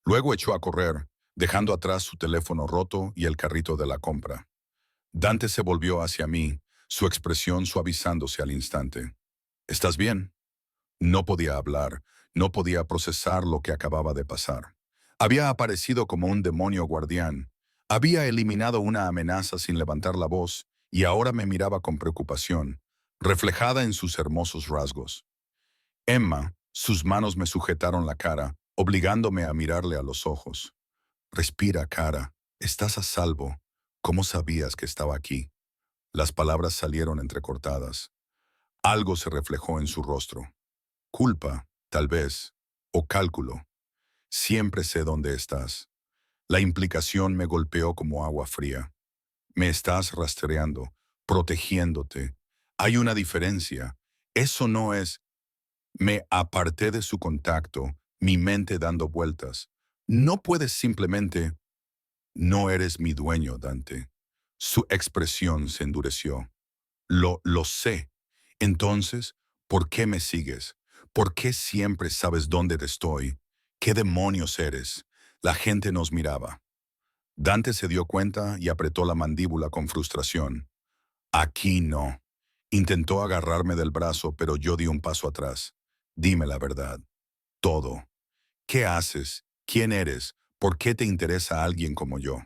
[SPEAKER 1] Luego echó a correr, dejando atrás su teléfono roto y el carrito de la compra. Dante se volvió hacia mí, su expresión suavizándose al instante. ¿Estás bien? No podía hablar, no podía procesar lo que acababa de pasar. Había aparecido como un demonio guardián. Había eliminado una amenaza sin levantar la voz y ahora me miraba con preocupación, reflejada en sus hermosos rasgos. Emma, sus manos me sujetaron la cara, obligándome a mirarle a los ojos. Respira, cara. Estás a salvo. ¿Cómo sabías que estaba aquí? Las palabras salieron entrecortadas. Algo se reflejó en su rostro. Culpa, tal vez, o cálculo. Siempre sé dónde estás. La implicación me golpeó como agua fría. Me estás rastreando, protegiéndote. Hay una diferencia. Eso no es... Me aparté de su contacto, mi mente dando vueltas. No puedes simplemente... No eres mi dueño, Dante. Su expresión se endureció. Lo sé. Entonces, ¿por qué me sigues? ¿Por qué siempre sabes dónde estoy? ¿Qué demonios eres? La gente nos miraba. Dante se dio cuenta y apretó la mandíbula con frustración. Aquí no. Intentó agarrarme del brazo, pero yo di un paso atrás. Dime la verdad. Todo. ¿Qué haces? ¿Quién eres? ¿Por qué te interesa alguien como yo?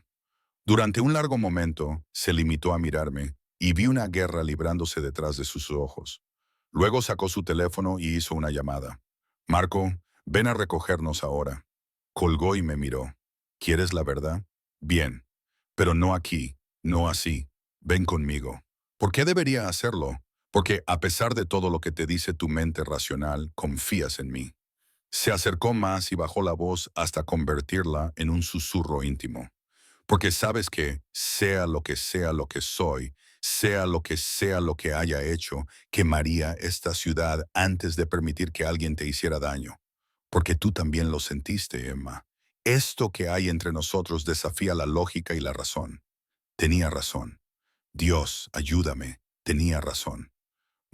[SPEAKER 1] Durante un largo momento, se limitó a mirarme y vi una guerra librándose detrás de sus ojos. Luego sacó su teléfono y hizo una llamada. Marco, ven a recogernos ahora. Colgó y me miró. ¿Quieres la verdad? Bien. Pero no aquí, no así. Ven conmigo. ¿Por qué debería hacerlo? Porque a pesar de todo lo que te dice tu mente racional, confías en mí. Se acercó más y bajó la voz hasta convertirla en un susurro íntimo. Porque sabes que, sea lo que soy, sea lo que haya hecho, quemaría esta ciudad antes de permitir que alguien te hiciera daño. Porque tú también lo sentiste, Emma. Esto que hay entre nosotros desafía la lógica y la razón. Tenía razón. Dios, ayúdame. Tenía razón.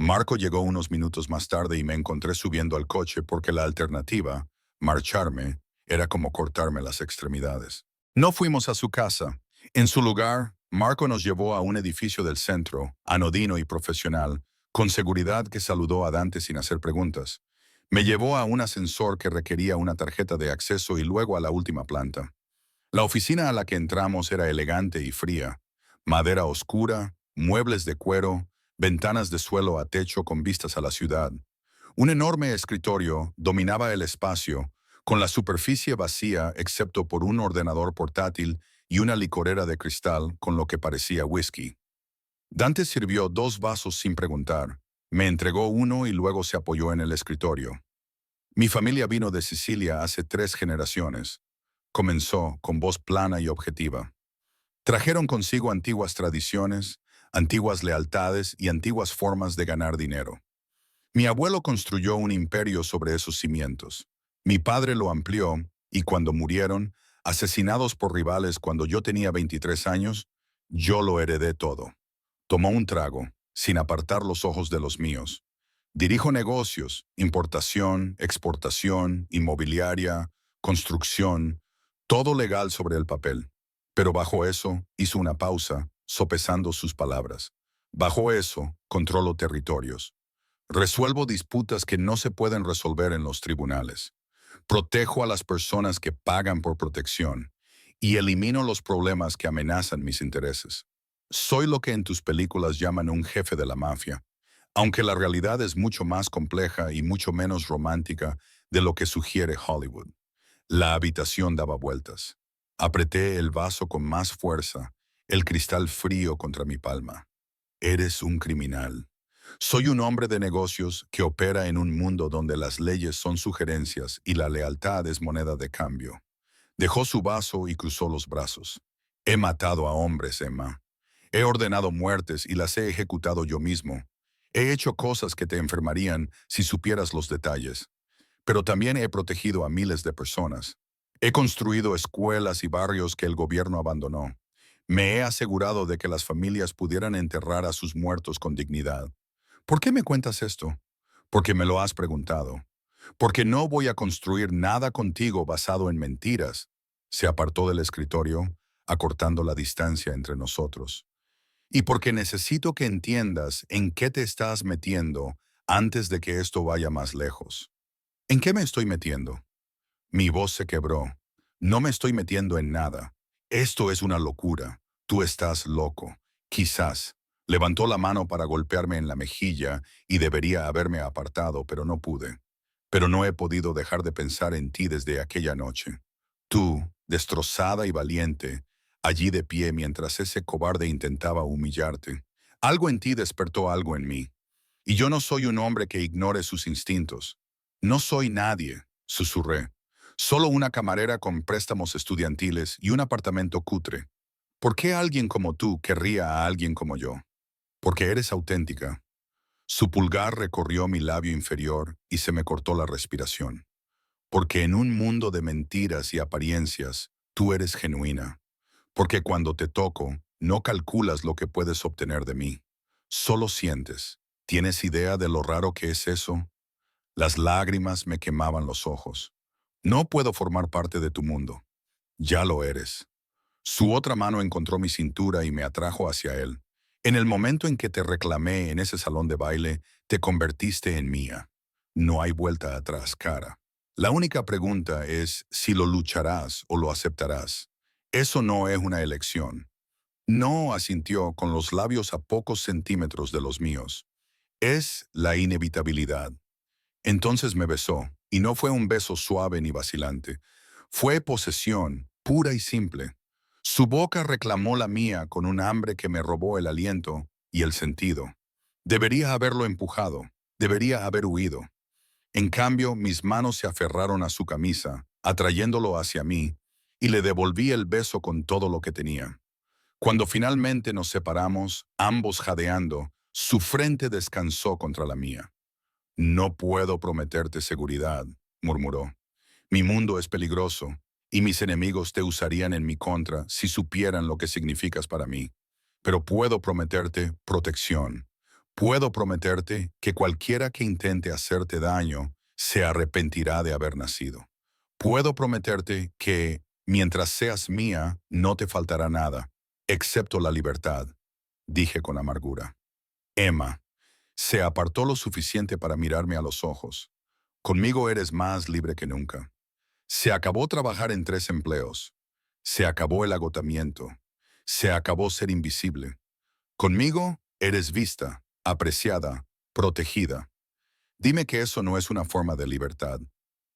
[SPEAKER 1] Marco llegó unos minutos más tarde y me encontré subiendo al coche porque la alternativa, marcharme, era como cortarme las extremidades. No fuimos a su casa. En su lugar, Marco nos llevó a un edificio del centro, anodino y profesional, con seguridad que saludó a Dante sin hacer preguntas. Me llevó a un ascensor que requería una tarjeta de acceso y luego a la última planta. La oficina a la que entramos era elegante y fría. Madera oscura, muebles de cuero, ventanas de suelo a techo con vistas a la ciudad. Un enorme escritorio dominaba el espacio, con la superficie vacía excepto por un ordenador portátil y una licorera de cristal con lo que parecía whisky. Dante sirvió 2 vasos sin preguntar. Me entregó uno y luego se apoyó en el escritorio. Mi familia vino de Sicilia hace 3 generaciones. Comenzó con voz plana y objetiva. Trajeron consigo antiguas tradiciones, antiguas lealtades y antiguas formas de ganar dinero. Mi abuelo construyó un imperio sobre esos cimientos. Mi padre lo amplió y cuando murieron, asesinados por rivales cuando yo tenía 23 años, yo lo heredé todo. Tomó un trago, sin apartar los ojos de los míos. Dirijo negocios, importación, exportación, inmobiliaria, construcción, todo legal sobre el papel. Pero bajo eso, hizo una pausa, sopesando sus palabras. Bajo eso, controlo territorios. Resuelvo disputas que no se pueden resolver en los tribunales. Protejo a las personas que pagan por protección y elimino los problemas que amenazan mis intereses. Soy lo que en tus películas llaman un jefe de la mafia, aunque la realidad es mucho más compleja y mucho menos romántica de lo que sugiere Hollywood. La habitación daba vueltas. Apreté el vaso con más fuerza, el cristal frío contra mi palma. Eres un criminal. Soy un hombre de negocios que opera en un mundo donde las leyes son sugerencias y la lealtad es moneda de cambio. Dejó su vaso y cruzó los brazos. He matado a hombres, Emma. He ordenado muertes y las he ejecutado yo mismo. He hecho cosas que te enfermarían si supieras los detalles. Pero también he protegido a miles de personas. He construido escuelas y barrios que el gobierno abandonó. Me he asegurado de que las familias pudieran enterrar a sus muertos con dignidad. ¿Por qué me cuentas esto? Porque me lo has preguntado. Porque no voy a construir nada contigo basado en mentiras. Se apartó del escritorio, acortando la distancia entre nosotros. Y porque necesito que entiendas en qué te estás metiendo antes de que esto vaya más lejos. ¿En qué me estoy metiendo? Mi voz se quebró. No me estoy metiendo en nada. Esto es una locura. Tú estás loco. Quizás. Levantó la mano para golpearme en la mejilla y debería haberme apartado, pero no pude. Pero no he podido dejar de pensar en ti desde aquella noche. Tú, destrozada y valiente, allí de pie mientras ese cobarde intentaba humillarte. Algo en ti despertó algo en mí. Y yo no soy un hombre que ignore sus instintos. No soy nadie, susurré. Solo una camarera con préstamos estudiantiles y un apartamento cutre. ¿Por qué alguien como tú querría a alguien como yo? Porque eres auténtica. Su pulgar recorrió mi labio inferior y se me cortó la respiración. Porque en un mundo de mentiras y apariencias, tú eres genuina. Porque cuando te toco, no calculas lo que puedes obtener de mí. Solo sientes. ¿Tienes idea de lo raro que es eso? Las lágrimas me quemaban los ojos. No puedo formar parte de tu mundo. Ya lo eres. Su otra mano encontró mi cintura y me atrajo hacia él. En el momento en que te reclamé en ese salón de baile, te convertiste en mía. No hay vuelta atrás, cara. La única pregunta es si lo lucharás o lo aceptarás. Eso no es una elección. No, asintió con los labios a pocos centímetros de los míos. Es la inevitabilidad. Entonces me besó, y no fue un beso suave ni vacilante. Fue posesión, pura y simple. Su boca reclamó la mía con un hambre que me robó el aliento y el sentido. Debería haberlo empujado, debería haber huido. En cambio, mis manos se aferraron a su camisa, atrayéndolo hacia mí, y le devolví el beso con todo lo que tenía. Cuando finalmente nos separamos, ambos jadeando, su frente descansó contra la mía. No puedo prometerte seguridad, murmuró. Mi mundo es peligroso, y mis enemigos te usarían en mi contra si supieran lo que significas para mí. Pero puedo prometerte protección. Puedo prometerte que cualquiera que intente hacerte daño se arrepentirá de haber nacido. Puedo prometerte que, mientras seas mía, no te faltará nada, excepto la libertad, dije con amargura. Emma se apartó lo suficiente para mirarme a los ojos. Conmigo eres más libre que nunca. Se acabó trabajar en 3 empleos. Se acabó el agotamiento. Se acabó ser invisible. Conmigo eres vista, apreciada, protegida. Dime que eso no es una forma de libertad.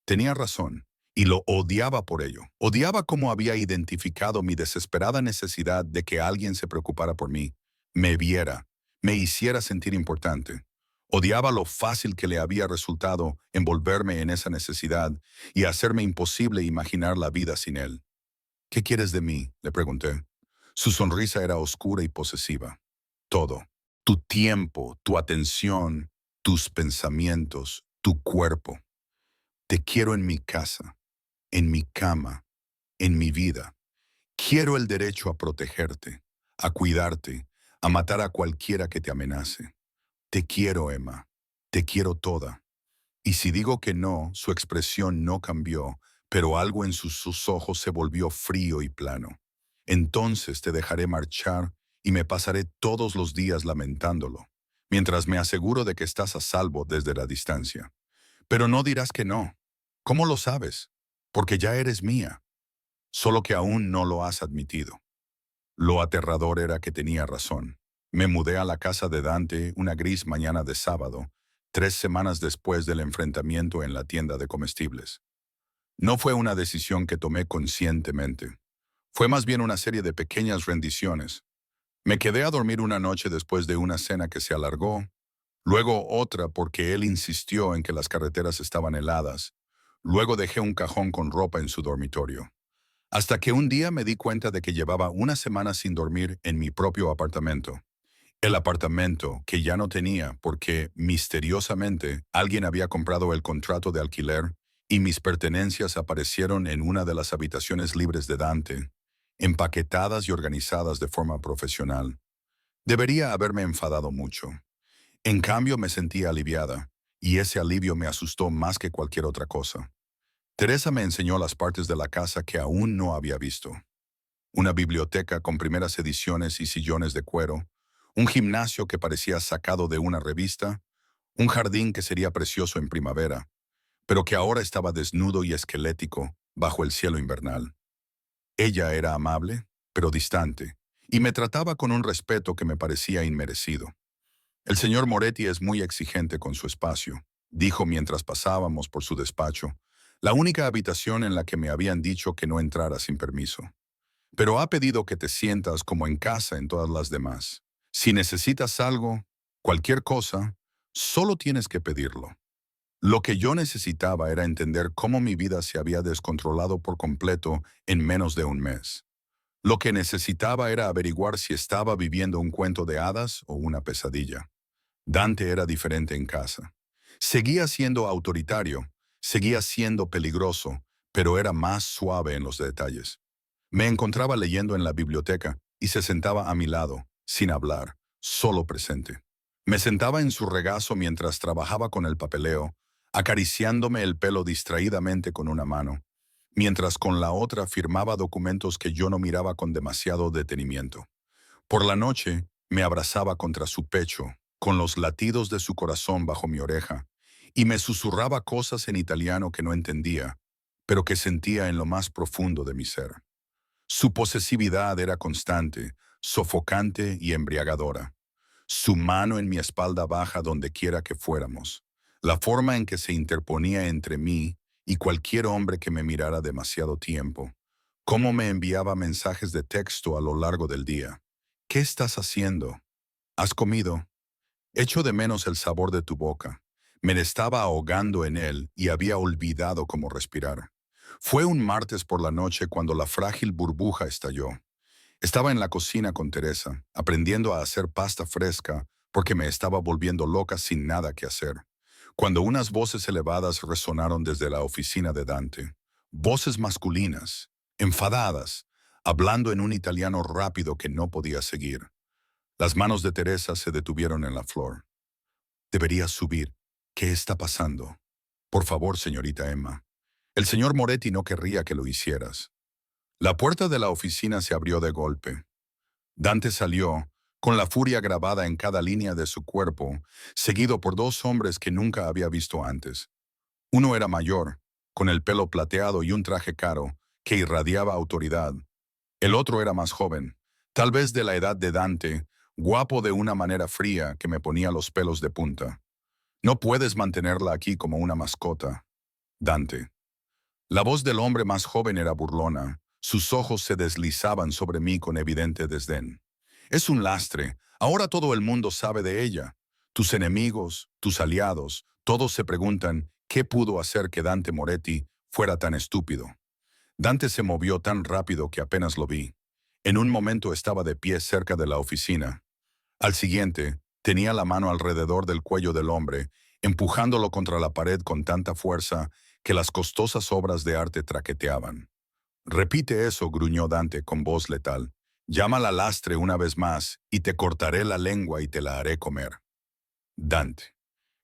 [SPEAKER 1] Tenía razón, y lo odiaba por ello. Odiaba cómo había identificado mi desesperada necesidad de que alguien se preocupara por mí, me viera, me hiciera sentir importante. Odiaba lo fácil que le había resultado envolverme en esa necesidad y hacerme imposible imaginar la vida sin él. ¿Qué quieres de mí?, le pregunté. Su sonrisa era oscura y posesiva. Todo. Tu tiempo, tu atención, tus pensamientos, tu cuerpo. Te quiero en mi casa, en mi cama, en mi vida. Quiero el derecho a protegerte, a cuidarte, a matar a cualquiera que te amenace. Te quiero, Emma. Te quiero toda. Y si digo que no, su expresión no cambió, pero algo en sus ojos se volvió frío y plano. Entonces te dejaré marchar y me pasaré todos los días lamentándolo, mientras me aseguro de que estás a salvo desde la distancia. Pero no dirás que no. ¿Cómo lo sabes? Porque ya eres mía, solo que aún no lo has admitido. Lo aterrador era que tenía razón. Me mudé a la casa de Dante una gris mañana de sábado, 3 semanas después del enfrentamiento en la tienda de comestibles. No fue una decisión que tomé conscientemente. Fue más bien una serie de pequeñas rendiciones. Me quedé a dormir una noche después de una cena que se alargó, luego otra porque él insistió en que las carreteras estaban heladas. Luego dejé un cajón con ropa en su dormitorio. Hasta que un día me di cuenta de que llevaba una semana sin dormir en mi propio apartamento. El apartamento que ya no tenía porque, misteriosamente, alguien había comprado el contrato de alquiler y mis pertenencias aparecieron en una de las habitaciones libres de Dante, empaquetadas y organizadas de forma profesional. Debería haberme enfadado mucho. En cambio, me sentía aliviada, y ese alivio me asustó más que cualquier otra cosa. Teresa me enseñó las partes de la casa que aún no había visto. Una biblioteca con primeras ediciones y sillones de cuero, un gimnasio que parecía sacado de una revista, un jardín que sería precioso en primavera, pero que ahora estaba desnudo y esquelético bajo el cielo invernal. Ella era amable, pero distante, y me trataba con un respeto que me parecía inmerecido. El señor Moretti es muy exigente con su espacio, dijo mientras pasábamos por su despacho, la única habitación en la que me habían dicho que no entrara sin permiso. Pero ha pedido que te sientas como en casa en todas las demás. Si necesitas algo, cualquier cosa, solo tienes que pedirlo. Lo que yo necesitaba era entender cómo mi vida se había descontrolado por completo en menos de un mes. Lo que necesitaba era averiguar si estaba viviendo un cuento de hadas o una pesadilla. Dante era diferente en casa. Seguía siendo autoritario, seguía siendo peligroso, pero era más suave en los detalles. Me encontraba leyendo en la biblioteca y se sentaba a mi lado, sin hablar, solo presente. Me sentaba en su regazo mientras trabajaba con el papeleo, acariciándome el pelo distraídamente con una mano, mientras con la otra firmaba documentos que yo no miraba con demasiado detenimiento. Por la noche, me abrazaba contra su pecho, con los latidos de su corazón bajo mi oreja, y me susurraba cosas en italiano que no entendía, pero que sentía en lo más profundo de mi ser. Su posesividad era constante, sofocante y embriagadora. Su mano en mi espalda baja donde quiera que fuéramos. La forma en que se interponía entre mí y cualquier hombre que me mirara demasiado tiempo. Cómo me enviaba mensajes de texto a lo largo del día. ¿Qué estás haciendo? ¿Has comido? Echo de menos el sabor de tu boca. Me estaba ahogando en él y había olvidado cómo respirar. Fue un martes por la noche cuando la frágil burbuja estalló. Estaba en la cocina con Teresa, aprendiendo a hacer pasta fresca porque me estaba volviendo loca sin nada que hacer, cuando unas voces elevadas resonaron desde la oficina de Dante. Voces masculinas, enfadadas, hablando en un italiano rápido que no podía seguir. Las manos de Teresa se detuvieron en la flor. Deberías subir. ¿Qué está pasando? Por favor, señorita Emma. El señor Moretti no querría que lo hicieras. La puerta de la oficina se abrió de golpe. Dante salió, con la furia grabada en cada línea de su cuerpo, seguido por dos hombres que nunca había visto antes. Uno era mayor, con el pelo plateado y un traje caro, que irradiaba autoridad. El otro era más joven, tal vez de la edad de Dante, guapo de una manera fría que me ponía los pelos de punta. No puedes mantenerla aquí como una mascota, Dante. La voz del hombre más joven era burlona. Sus ojos se deslizaban sobre mí con evidente desdén. Es un lastre. Ahora todo el mundo sabe de ella. Tus enemigos, tus aliados, todos se preguntan qué pudo hacer que Dante Moretti fuera tan estúpido. Dante se movió tan rápido que apenas lo vi. En un momento estaba de pie cerca de la oficina. Al siguiente, tenía la mano alrededor del cuello del hombre, empujándolo contra la pared con tanta fuerza que las costosas obras de arte traqueteaban. Repite eso, gruñó Dante con voz letal. Llámala lastre una vez más, y te cortaré la lengua y te la haré comer. Dante.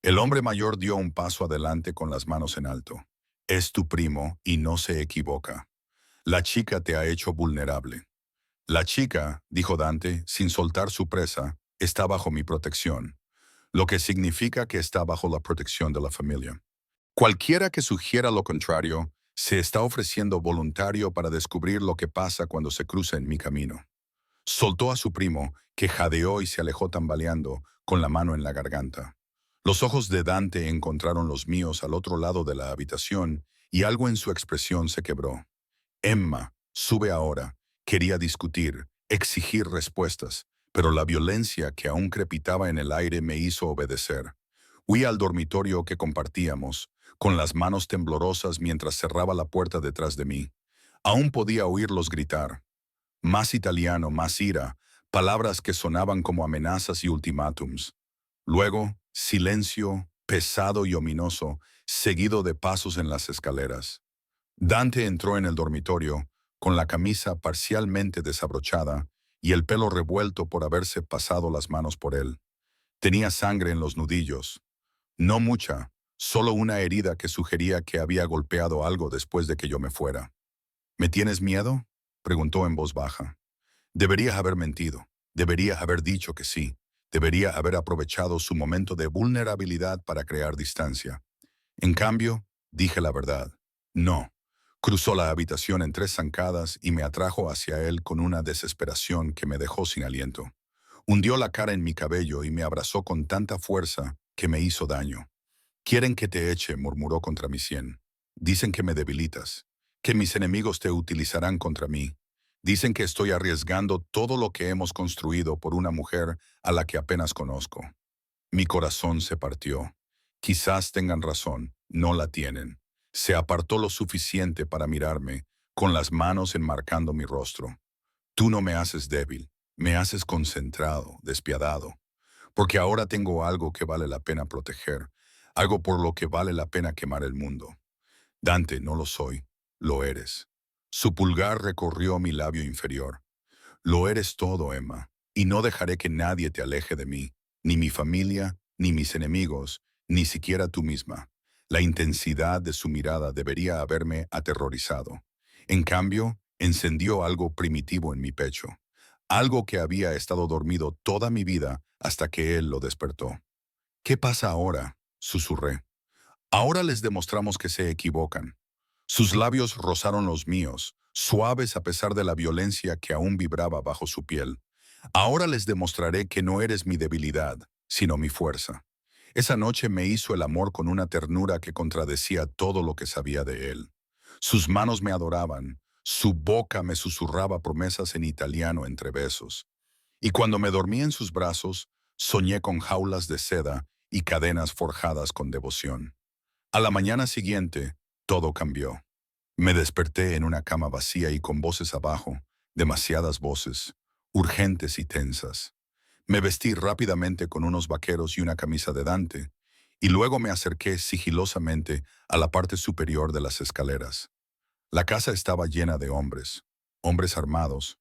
[SPEAKER 1] El hombre mayor dio un paso adelante con las manos en alto. Es tu primo y no se equivoca. La chica te ha hecho vulnerable. La chica, dijo Dante, sin soltar su presa, está bajo mi protección, lo que significa que está bajo la protección de la familia. Cualquiera que sugiera lo contrario, se está ofreciendo voluntario para descubrir lo que pasa cuando se cruza en mi camino. Soltó a su primo, que jadeó y se alejó tambaleando, con la mano en la garganta. Los ojos de Dante encontraron los míos al otro lado de la habitación, y algo en su expresión se quebró. Emma, sube ahora. Quería discutir, exigir respuestas, pero la violencia que aún crepitaba en el aire me hizo obedecer. Huí al dormitorio que compartíamos, con las manos temblorosas mientras cerraba la puerta detrás de mí. Aún podía oírlos gritar. Más italiano, más ira, palabras que sonaban como amenazas y ultimátums. Luego, silencio, pesado y ominoso, seguido de pasos en las escaleras. Dante entró en el dormitorio, con la camisa parcialmente desabrochada y el pelo revuelto por haberse pasado las manos por él. Tenía sangre en los nudillos. No mucha, solo una herida que sugería que había golpeado algo después de que yo me fuera. ¿Me tienes miedo?, preguntó en voz baja. Debería haber mentido. Debería haber dicho que sí. Debería haber aprovechado su momento de vulnerabilidad para crear distancia. En cambio, dije la verdad. No. Cruzó la habitación en 3 zancadas y me atrajo hacia él con una desesperación que me dejó sin aliento. Hundió la cara en mi cabello y me abrazó con tanta fuerza que me hizo daño. Quieren que te eche, murmuró contra mi sien. Dicen que me debilitas, que mis enemigos te utilizarán contra mí. Dicen que estoy arriesgando todo lo que hemos construido por una mujer a la que apenas conozco. Mi corazón se partió. Quizás tengan razón, no la tienen. Se apartó lo suficiente para mirarme, con las manos enmarcando mi rostro. Tú no me haces débil, me haces concentrado, despiadado. Porque ahora tengo algo que vale la pena proteger, algo por lo que vale la pena quemar el mundo. Dante, no lo soy, lo eres. Su pulgar recorrió mi labio inferior. Lo eres todo, Emma, y no dejaré que nadie te aleje de mí, ni mi familia, ni mis enemigos, ni siquiera tú misma. La intensidad de su mirada debería haberme aterrorizado. En cambio, encendió algo primitivo en mi pecho, algo que había estado dormido toda mi vida hasta que él lo despertó. ¿Qué pasa ahora?, susurré. Ahora les demostramos que se equivocan. Sus labios rozaron los míos, suaves a pesar de la violencia que aún vibraba bajo su piel. Ahora les demostraré que no eres mi debilidad, sino mi fuerza. Esa noche me hizo el amor con una ternura que contradecía todo lo que sabía de él. Sus manos me adoraban, su boca me susurraba promesas en italiano entre besos. Y cuando me dormí en sus brazos, Soñé con jaulas de seda y cadenas forjadas con devoción. A la mañana siguiente, todo cambió. Me desperté en una cama vacía y con voces abajo, demasiadas voces, urgentes y tensas. Me vestí rápidamente con unos vaqueros y una camisa de Dante, y luego me acerqué sigilosamente a la parte superior de las escaleras. La casa estaba llena de hombres, hombres armados.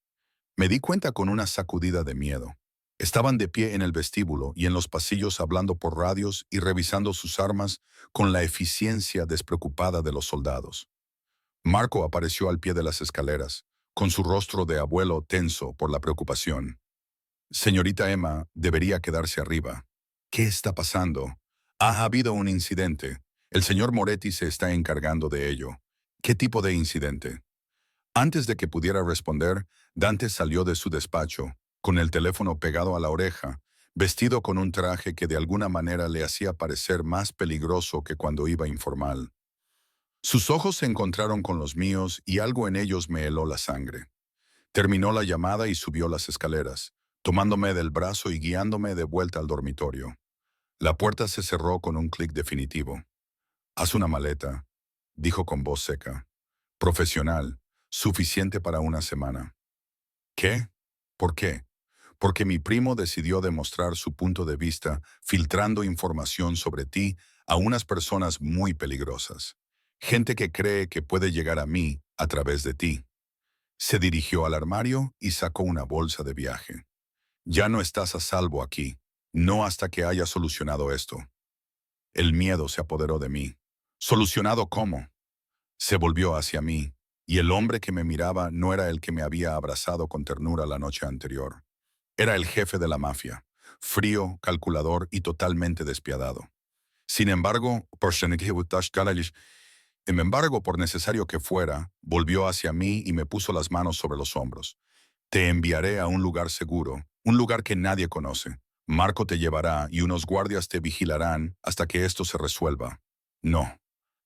[SPEAKER 1] Me di cuenta con una sacudida de miedo. Estaban de pie en el vestíbulo y en los pasillos hablando por radios y revisando sus armas con la eficiencia despreocupada de los soldados. Marco apareció al pie de las escaleras, con su rostro de abuelo tenso por la preocupación. Señorita Emma, debería quedarse arriba. ¿Qué está pasando? Ha habido un incidente. El señor Moretti se está encargando de ello. ¿Qué tipo de incidente? Antes de que pudiera responder, Dante salió de su despacho, con el teléfono pegado a la oreja, vestido con un traje que de alguna manera le hacía parecer más peligroso que cuando iba informal. Sus ojos se encontraron con los míos y algo en ellos me heló la sangre. Terminó la llamada y subió las escaleras, tomándome del brazo y guiándome de vuelta al dormitorio. La puerta se cerró con un clic definitivo. «Haz una maleta», dijo con voz seca. «Profesional, suficiente para una semana». ¿Qué? ¿Por qué? Porque mi primo decidió demostrar su punto de vista filtrando información sobre ti a unas personas muy peligrosas. Gente que cree que puede llegar a mí a través de ti. Se dirigió al armario y sacó una bolsa de viaje. «Ya no estás a salvo aquí, no hasta que haya solucionado esto». El miedo se apoderó de mí. ¿Solucionado cómo? Se volvió hacia mí, y el hombre que me miraba no era el que me había abrazado con ternura la noche anterior. Era el jefe de la mafia, frío, calculador y totalmente despiadado. Sin embargo, por necesario que fuera, volvió hacia mí y me puso las manos sobre los hombros. «Te enviaré a un lugar seguro, un lugar que nadie conoce. Marco te llevará y unos guardias te vigilarán hasta que esto se resuelva». No.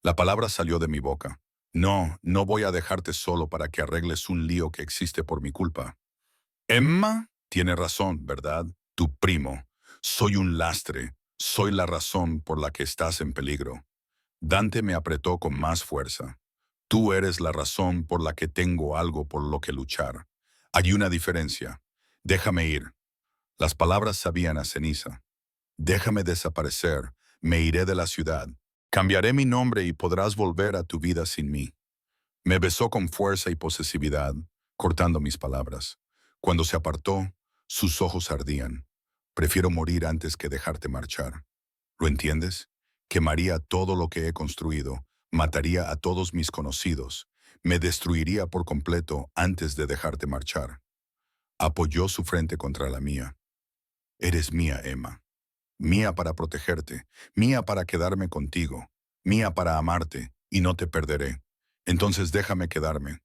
[SPEAKER 1] La palabra salió de mi boca. «No, no voy a dejarte solo para que arregles un lío que existe por mi culpa». «Emma, tiene razón, ¿verdad? Tu primo. Soy un lastre. Soy la razón por la que estás en peligro». Dante me apretó con más fuerza. «Tú eres la razón por la que tengo algo por lo que luchar. Hay una diferencia. Déjame ir». Las palabras sabían a ceniza. «Déjame desaparecer. Me iré de la ciudad. Cambiaré mi nombre y podrás volver a tu vida sin mí». Me besó con fuerza y posesividad, cortando mis palabras. Cuando se apartó, sus ojos ardían. «Prefiero morir antes que dejarte marchar. ¿Lo entiendes? Quemaría todo lo que he construido, mataría a todos mis conocidos, me destruiría por completo antes de dejarte marchar». Apoyó su frente contra la mía. «Eres mía, Emma. Mía para protegerte, mía para quedarme contigo, mía para amarte, y no te perderé. Entonces déjame quedarme.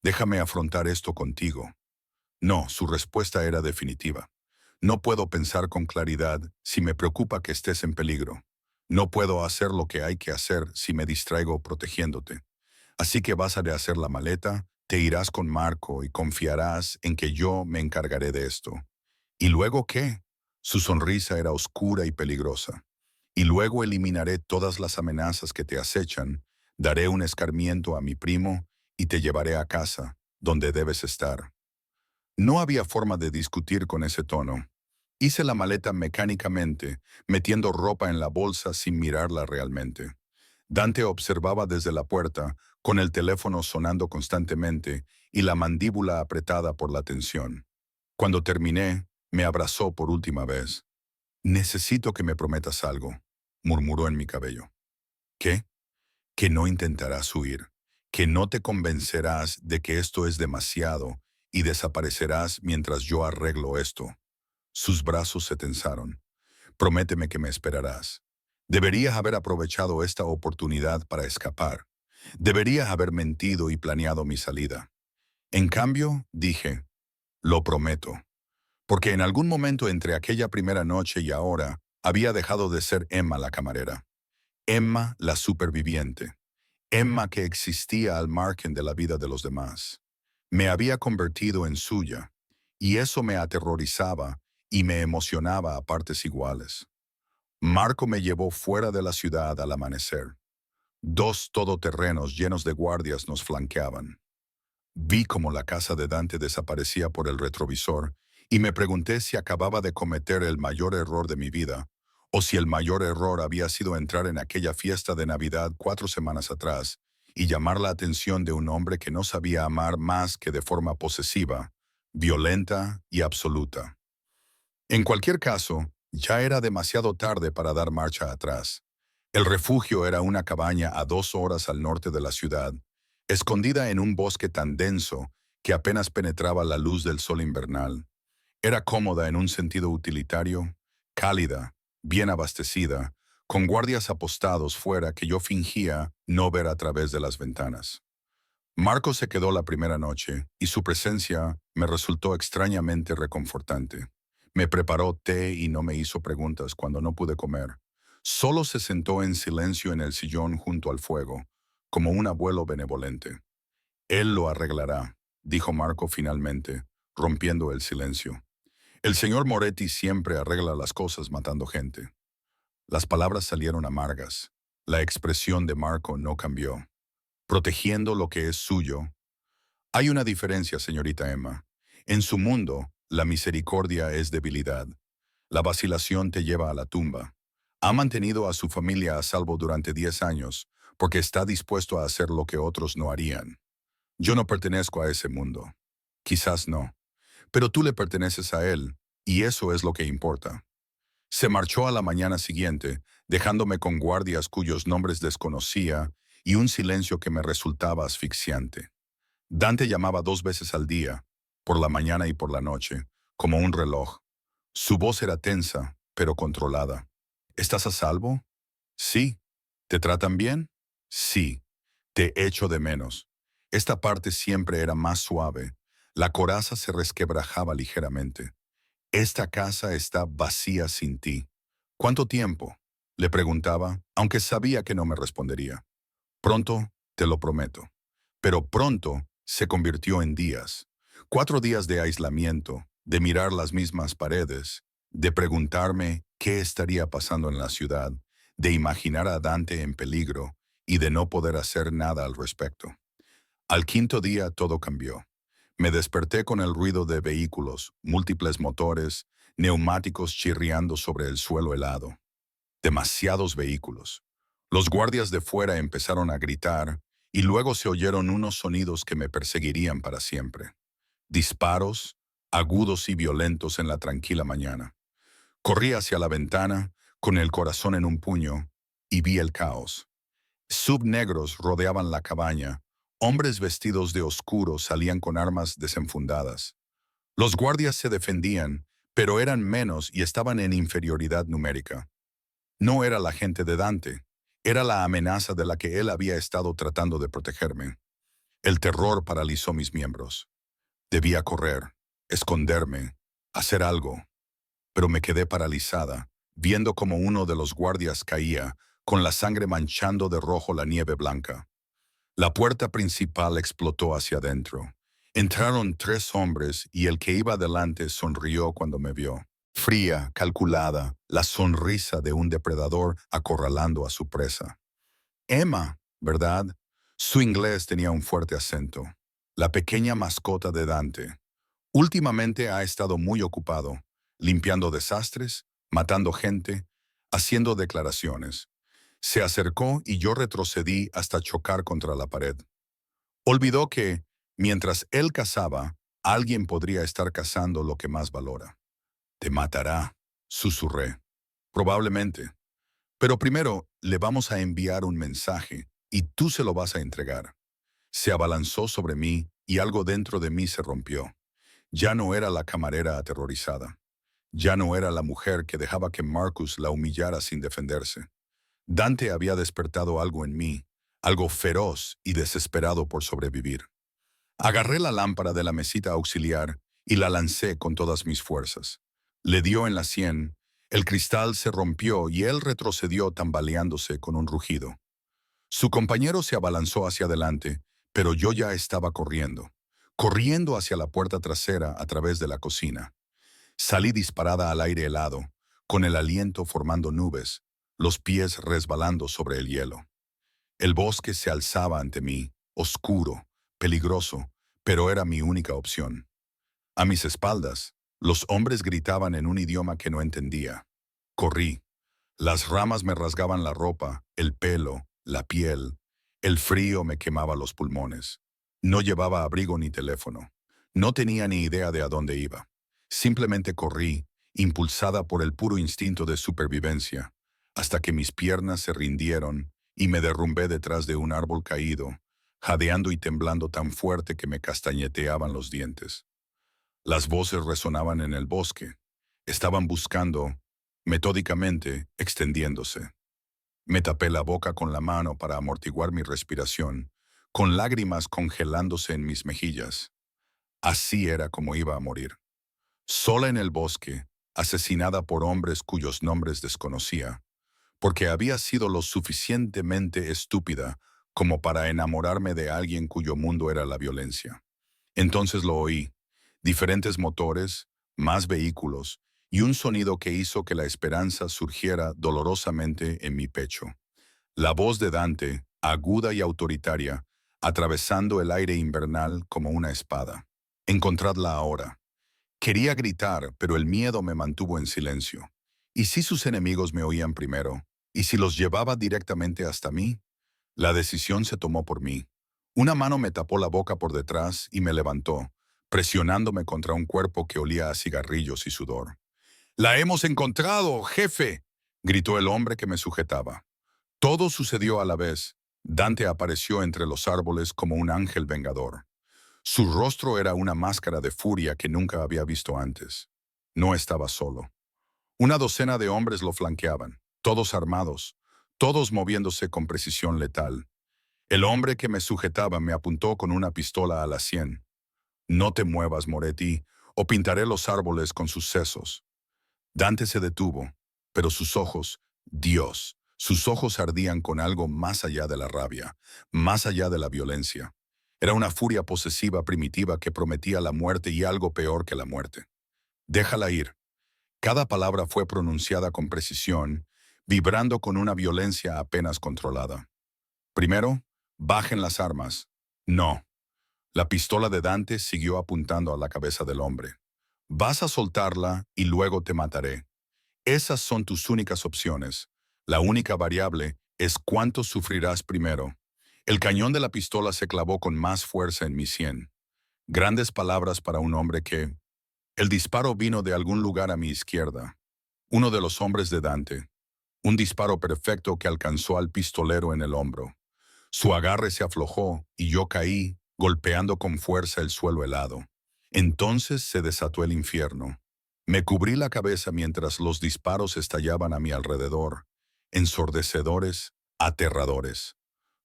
[SPEAKER 1] Déjame afrontar esto contigo». No, su respuesta era definitiva. «No puedo pensar con claridad si me preocupa que estés en peligro. No puedo hacer lo que hay que hacer si me distraigo protegiéndote. Así que vas a rehacer la maleta, te irás con Marco y confiarás en que yo me encargaré de esto». ¿Y luego qué? Su sonrisa era oscura y peligrosa. «Y luego eliminaré todas las amenazas que te acechan, daré un escarmiento a mi primo y te llevaré a casa, donde debes estar». No había forma de discutir con ese tono. Hice la maleta mecánicamente, metiendo ropa en la bolsa sin mirarla realmente. Dante observaba desde la puerta, con el teléfono sonando constantemente y la mandíbula apretada por la tensión. Cuando terminé, me abrazó por última vez. «Necesito que me prometas algo», murmuró en mi cabello. «¿Qué? Que no intentarás huir, que no te convencerás de que esto es demasiado y desaparecerás mientras yo arreglo esto». Sus brazos se tensaron. «Prométeme que me esperarás. Deberías haber aprovechado esta oportunidad para escapar. Deberías haber mentido y planeado mi salida». En cambio, dije, «Lo prometo». Porque en algún momento entre aquella primera noche y ahora, había dejado de ser Emma la camarera. Emma la superviviente. Emma que existía al margen de la vida de los demás. Me había convertido en suya, y eso me aterrorizaba y me emocionaba a partes iguales. Marco me llevó fuera de la ciudad al amanecer. Dos todoterrenos llenos de guardias nos flanqueaban. Vi cómo la casa de Dante desaparecía por el retrovisor y me pregunté si acababa de cometer el mayor error de mi vida o si el mayor error había sido entrar en aquella fiesta de Navidad 4 semanas atrás y llamar la atención de un hombre que no sabía amar más que de forma posesiva, violenta y absoluta. En cualquier caso, ya era demasiado tarde para dar marcha atrás. El refugio era una cabaña a 2 horas al norte de la ciudad, escondida en un bosque tan denso que apenas penetraba la luz del sol invernal. Era cómoda en un sentido utilitario, cálida, bien abastecida, con guardias apostados fuera que yo fingía no ver a través de las ventanas. Marco se quedó la primera noche y su presencia me resultó extrañamente reconfortante. Me preparó té y no me hizo preguntas cuando no pude comer. Solo se sentó en silencio en el sillón junto al fuego, como un abuelo benevolente. Él lo arreglará, dijo Marco finalmente, rompiendo el silencio. El señor Moretti siempre arregla las cosas matando gente. Las palabras salieron amargas. La expresión de Marco no cambió. Protegiendo lo que es suyo. Hay una diferencia, señorita Emma. En su mundo, la misericordia es debilidad. La vacilación te lleva a la tumba. Ha mantenido a su familia a salvo durante 10 años porque está dispuesto a hacer lo que otros no harían. Yo no pertenezco a ese mundo. Quizás no. Pero tú le perteneces a él, y eso es lo que importa. Se marchó a la mañana siguiente, dejándome con guardias cuyos nombres desconocía y un silencio que me resultaba asfixiante. Dante llamaba 2 veces al día, por la mañana y por la noche, como un reloj. Su voz era tensa, pero controlada. ¿Estás a salvo? Sí. ¿Te tratan bien? Sí. Te echo de menos. Esta parte siempre era más suave. La coraza se resquebrajaba ligeramente. Esta casa está vacía sin ti. ¿Cuánto tiempo? Le preguntaba, aunque sabía que no me respondería. Pronto, te lo prometo. Pero pronto se convirtió en días. 4 días de aislamiento, de mirar las mismas paredes, de preguntarme qué estaría pasando en la ciudad, de imaginar a Dante en peligro y de no poder hacer nada al respecto. Al quinto día todo cambió. Me desperté con el ruido de vehículos, múltiples motores, neumáticos chirriando sobre el suelo helado. Demasiados vehículos. Los guardias de fuera empezaron a gritar y luego se oyeron unos sonidos que me perseguirían para siempre. Disparos, agudos y violentos en la tranquila mañana. Corrí hacia la ventana, con el corazón en un puño, y vi el caos. Subnegros rodeaban la cabaña, hombres vestidos de oscuro salían con armas desenfundadas. Los guardias se defendían, pero eran menos y estaban en inferioridad numérica. No era la gente de Dante, era la amenaza de la que él había estado tratando de protegerme. El terror paralizó mis miembros. Debía correr, esconderme, hacer algo, pero me quedé paralizada, viendo como uno de los guardias caía, con la sangre manchando de rojo la nieve blanca. La puerta principal explotó hacia adentro. Entraron 3 hombres y el que iba delante sonrió cuando me vio. Fría, calculada, la sonrisa de un depredador acorralando a su presa. Emma, ¿verdad? Su inglés tenía un fuerte acento. La pequeña mascota de Dante. Últimamente ha estado muy ocupado, limpiando desastres, matando gente, haciendo declaraciones. Se acercó y yo retrocedí hasta chocar contra la pared. Olvidó que, mientras él cazaba, alguien podría estar cazando lo que más valora. Te matará, susurré. Probablemente. Pero primero le vamos a enviar un mensaje y tú se lo vas a entregar. Se abalanzó sobre mí y algo dentro de mí se rompió. Ya no era la camarera aterrorizada. Ya no era la mujer que dejaba que Marcus la humillara sin defenderse. Dante había despertado algo en mí, algo feroz y desesperado por sobrevivir. Agarré la lámpara de la mesita auxiliar y la lancé con todas mis fuerzas. Le dio en la sien, el cristal se rompió y él retrocedió tambaleándose con un rugido. Su compañero se abalanzó hacia adelante, pero yo ya estaba corriendo hacia la puerta trasera a través de la cocina. Salí disparada al aire helado, con el aliento formando nubes, los pies resbalando sobre el hielo. El bosque se alzaba ante mí, oscuro, peligroso, pero era mi única opción. A mis espaldas, los hombres gritaban en un idioma que no entendía. Corrí. Las ramas me rasgaban la ropa, el pelo, la piel. El frío me quemaba los pulmones. No llevaba abrigo ni teléfono. No tenía ni idea de a dónde iba. Simplemente corrí, impulsada por el puro instinto de supervivencia, hasta que mis piernas se rindieron y me derrumbé detrás de un árbol caído, jadeando y temblando tan fuerte que me castañeteaban los dientes. Las voces resonaban en el bosque. Estaban buscando, metódicamente, extendiéndose. Me tapé la boca con la mano para amortiguar mi respiración, con lágrimas congelándose en mis mejillas. Así era como iba a morir. Sola en el bosque, asesinada por hombres cuyos nombres desconocía, porque había sido lo suficientemente estúpida como para enamorarme de alguien cuyo mundo era la violencia. Entonces lo oí, diferentes motores, más vehículos, y un sonido que hizo que la esperanza surgiera dolorosamente en mi pecho. La voz de Dante, aguda y autoritaria, atravesando el aire invernal como una espada. Encontradla ahora. Quería gritar, pero el miedo me mantuvo en silencio. ¿Y si sus enemigos me oían primero? ¿Y si los llevaba directamente hasta mí? La decisión se tomó por mí. Una mano me tapó la boca por detrás y me levantó, presionándome contra un cuerpo que olía a cigarrillos y sudor. «¡La hemos encontrado, jefe!», gritó el hombre que me sujetaba. Todo sucedió a la vez. Dante apareció entre los árboles como un ángel vengador. Su rostro era una máscara de furia que nunca había visto antes. No estaba solo. Una docena de hombres lo flanqueaban, todos armados, todos moviéndose con precisión letal. El hombre que me sujetaba me apuntó con una pistola a la sien. «No te muevas, Moretti, o pintaré los árboles con sus sesos». Dante se detuvo, pero sus ojos, Dios, sus ojos ardían con algo más allá de la rabia, más allá de la violencia. Era una furia posesiva primitiva que prometía la muerte y algo peor que la muerte. «Déjala ir». Cada palabra fue pronunciada con precisión, vibrando con una violencia apenas controlada. «Primero, bajen las armas». «No». La pistola de Dante siguió apuntando a la cabeza del hombre. «Vas a soltarla y luego te mataré. Esas son tus únicas opciones. La única variable es cuánto sufrirás primero». El cañón de la pistola se clavó con más fuerza en mi sien. Grandes palabras para un hombre que... El disparo vino de algún lugar a mi izquierda. Uno de los hombres de Dante. Un disparo perfecto que alcanzó al pistolero en el hombro. Su agarre se aflojó y yo caí, golpeando con fuerza el suelo helado. Entonces se desató el infierno. Me cubrí la cabeza mientras los disparos estallaban a mi alrededor, ensordecedores, aterradores.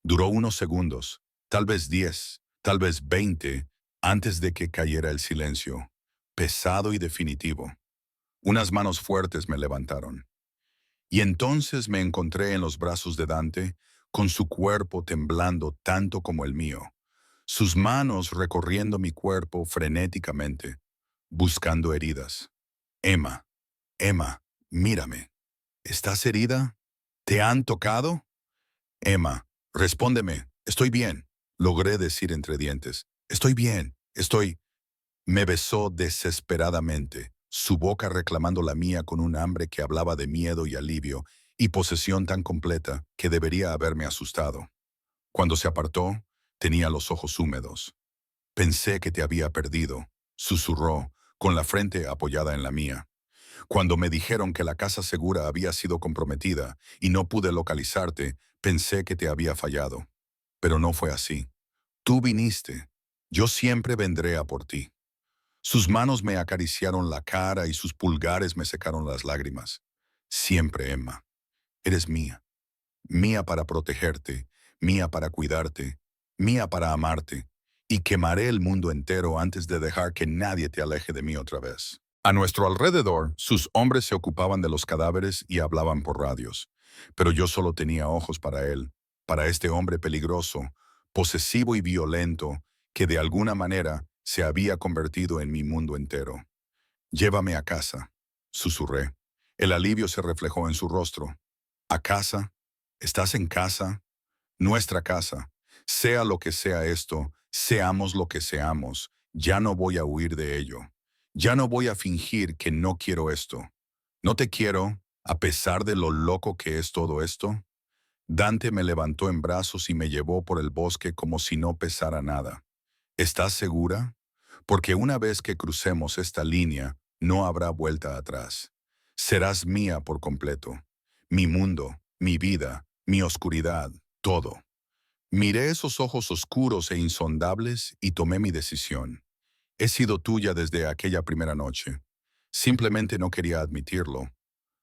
[SPEAKER 1] Duró unos segundos, tal vez 10, tal vez 20, antes de que cayera el silencio, pesado y definitivo. Unas manos fuertes me levantaron. Y entonces me encontré en los brazos de Dante, con su cuerpo temblando tanto como el mío, sus manos recorriendo mi cuerpo frenéticamente, buscando heridas. «Emma, Emma, mírame. ¿Estás herida? ¿Te han tocado?» «Emma, respóndeme. Estoy bien», logré decir entre dientes. «Estoy bien, estoy...». Me besó desesperadamente, su boca reclamando la mía con un hambre que hablaba de miedo y alivio, y posesión tan completa que debería haberme asustado. Cuando se apartó, tenía los ojos húmedos. «Pensé que te había perdido», susurró, con la frente apoyada en la mía. «Cuando me dijeron que la casa segura había sido comprometida y no pude localizarte, pensé que te había fallado. Pero no fue así. Tú viniste. Yo siempre vendré a por ti». Sus manos me acariciaron la cara y sus pulgares me secaron las lágrimas. «Siempre, Emma. Eres mía. Mía para protegerte, mía para cuidarte, mía para amarte. Y quemaré el mundo entero antes de dejar que nadie te aleje de mí otra vez». A nuestro alrededor, sus hombres se ocupaban de los cadáveres y hablaban por radios. Pero yo solo tenía ojos para él, para este hombre peligroso, posesivo y violento, que de alguna manera se había convertido en mi mundo entero. Llévame a casa, susurré. El alivio se reflejó en su rostro. ¿A casa? ¿Estás en casa? Nuestra casa. Sea lo que sea esto, seamos lo que seamos, ya no voy a huir de ello. Ya no voy a fingir que no quiero esto. No te quiero, a pesar de lo loco que es todo esto. Dante me levantó en brazos y me llevó por el bosque como si no pesara nada. ¿Estás segura? Porque una vez que crucemos esta línea, no habrá vuelta atrás. Serás mía por completo. Mi mundo, mi vida, mi oscuridad, todo. Miré esos ojos oscuros e insondables y tomé mi decisión. He sido tuya desde aquella primera noche. Simplemente no quería admitirlo.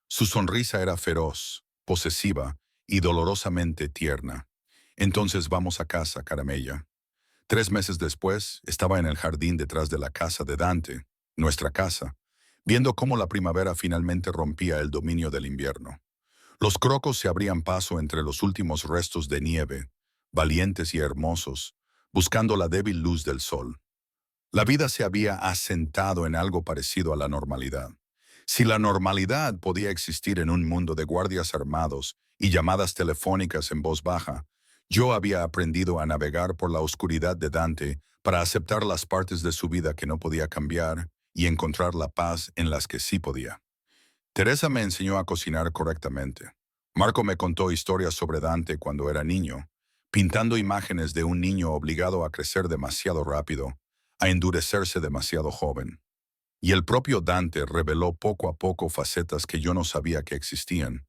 [SPEAKER 1] Su sonrisa era feroz, posesiva y dolorosamente tierna. Entonces vamos a casa, Caramella. 3 meses después, estaba en el jardín detrás de la casa de Dante, nuestra casa, viendo cómo la primavera finalmente rompía el dominio del invierno. Los crocos se abrían paso entre los últimos restos de nieve, valientes y hermosos, buscando la débil luz del sol. La vida se había asentado en algo parecido a la normalidad. Si la normalidad podía existir en un mundo de guardias armados y llamadas telefónicas en voz baja, yo había aprendido a navegar por la oscuridad de Dante para aceptar las partes de su vida que no podía cambiar y encontrar la paz en las que sí podía. Teresa me enseñó a cocinar correctamente. Marco me contó historias sobre Dante cuando era niño, pintando imágenes de un niño obligado a crecer demasiado rápido, a endurecerse demasiado joven. Y el propio Dante reveló poco a poco facetas que yo no sabía que existían.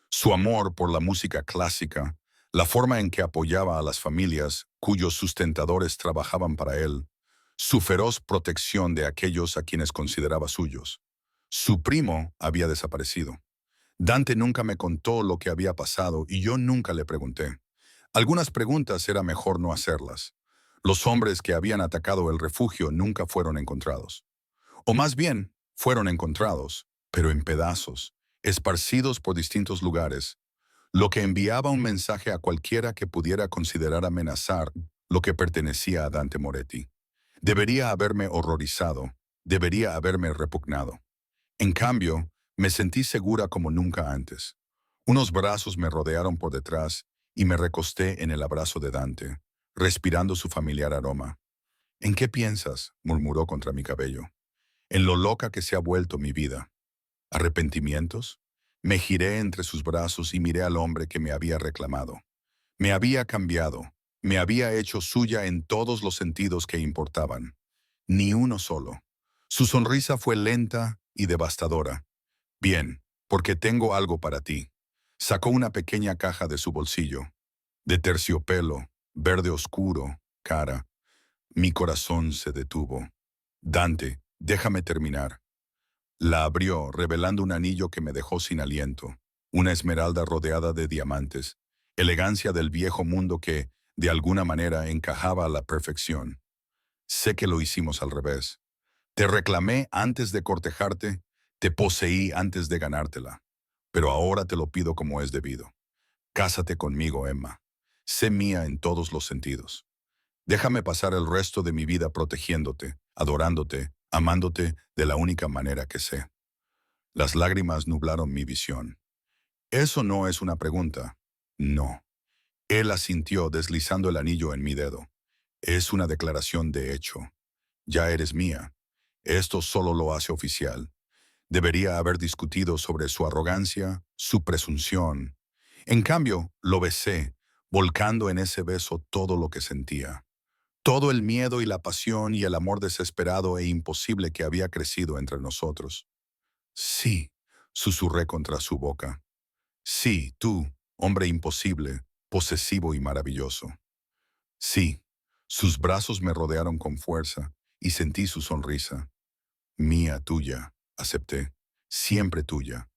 [SPEAKER 1] Su amor por la música clásica, la forma en que apoyaba a las familias cuyos sustentadores trabajaban para él, su feroz protección de aquellos a quienes consideraba suyos. Su primo había desaparecido. Dante nunca me contó lo que había pasado y yo nunca le pregunté. Algunas preguntas era mejor no hacerlas. Los hombres que habían atacado el refugio nunca fueron encontrados. O más bien, fueron encontrados, pero en pedazos, esparcidos por distintos lugares, lo que enviaba un mensaje a cualquiera que pudiera considerar amenazar lo que pertenecía a Dante Moretti. Debería haberme horrorizado, debería haberme repugnado. En cambio, me sentí segura como nunca antes. Unos brazos me rodearon por detrás y me recosté en el abrazo de Dante, respirando su familiar aroma. ¿En qué piensas?, murmuró contra mi cabello. En lo loca que se ha vuelto mi vida. ¿Arrepentimientos? Me giré entre sus brazos y miré al hombre que me había reclamado. Me había cambiado, me había hecho suya en todos los sentidos que importaban. Ni uno solo. Su sonrisa fue lenta y devastadora. Bien, porque tengo algo para ti. Sacó una pequeña caja de su bolsillo. De terciopelo, verde oscuro, cara. Mi corazón se detuvo. Dante, déjame terminar. La abrió, revelando un anillo que me dejó sin aliento. Una esmeralda rodeada de diamantes. Elegancia del viejo mundo que, de alguna manera, encajaba a la perfección. Sé que lo hicimos al revés. Te reclamé antes de cortejarte, te poseí antes de ganártela. Pero ahora te lo pido como es debido. Cásate conmigo, Emma. Sé mía en todos los sentidos. Déjame pasar el resto de mi vida protegiéndote, adorándote, amándote de la única manera que sé. Las lágrimas nublaron mi visión. Eso no es una pregunta. No. Él asintió deslizando el anillo en mi dedo. Es una declaración de hecho. Ya eres mía. Esto solo lo hace oficial. Debería haber discutido sobre su arrogancia, su presunción. En cambio, lo besé, volcando en ese beso todo lo que sentía. Todo el miedo y la pasión y el amor desesperado e imposible que había crecido entre nosotros. Sí, susurré contra su boca. Sí, tú, hombre imposible, posesivo y maravilloso. Sí, sus brazos me rodearon con fuerza y sentí su sonrisa. Mía, tuya, acepté, siempre tuya.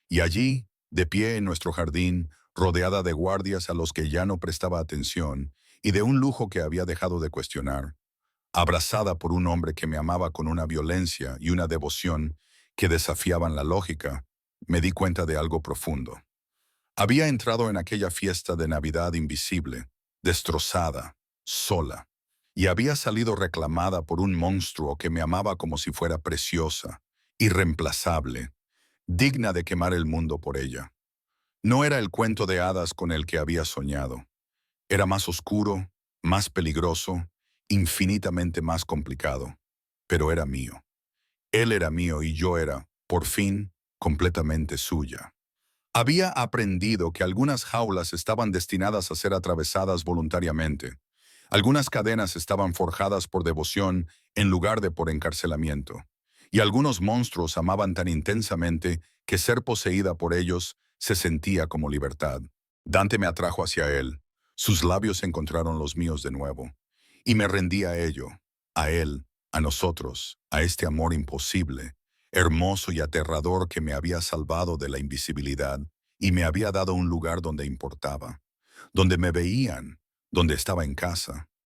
[SPEAKER 1] Y allí, de pie en nuestro jardín, rodeada de guardias a los que ya no prestaba atención y de un lujo que había dejado de cuestionar, abrazada por un hombre que me amaba con una violencia y una devoción que desafiaban la lógica, me di cuenta de algo profundo. Había entrado en aquella fiesta de Navidad invisible, destrozada, sola, y había salido reclamada por un monstruo que me amaba como si fuera preciosa, irreemplazable, digna de quemar el mundo por ella. No era el cuento de hadas con el que había soñado. Era más oscuro, más peligroso, infinitamente más complicado, pero era mío. Él era mío y yo era, por fin, completamente suya. Había aprendido que algunas jaulas estaban destinadas a ser atravesadas voluntariamente. Algunas cadenas estaban forjadas por devoción en lugar de por encarcelamiento. Y algunos monstruos amaban tan intensamente que ser poseída por ellos se sentía como libertad. Dante me atrajo hacia él. Sus labios encontraron los míos de nuevo. Y me rendí a ello, a él, a nosotros, a este amor imposible, hermoso y aterrador que me había salvado de la invisibilidad y me había dado un lugar donde importaba, donde me veían, donde estaba en casa.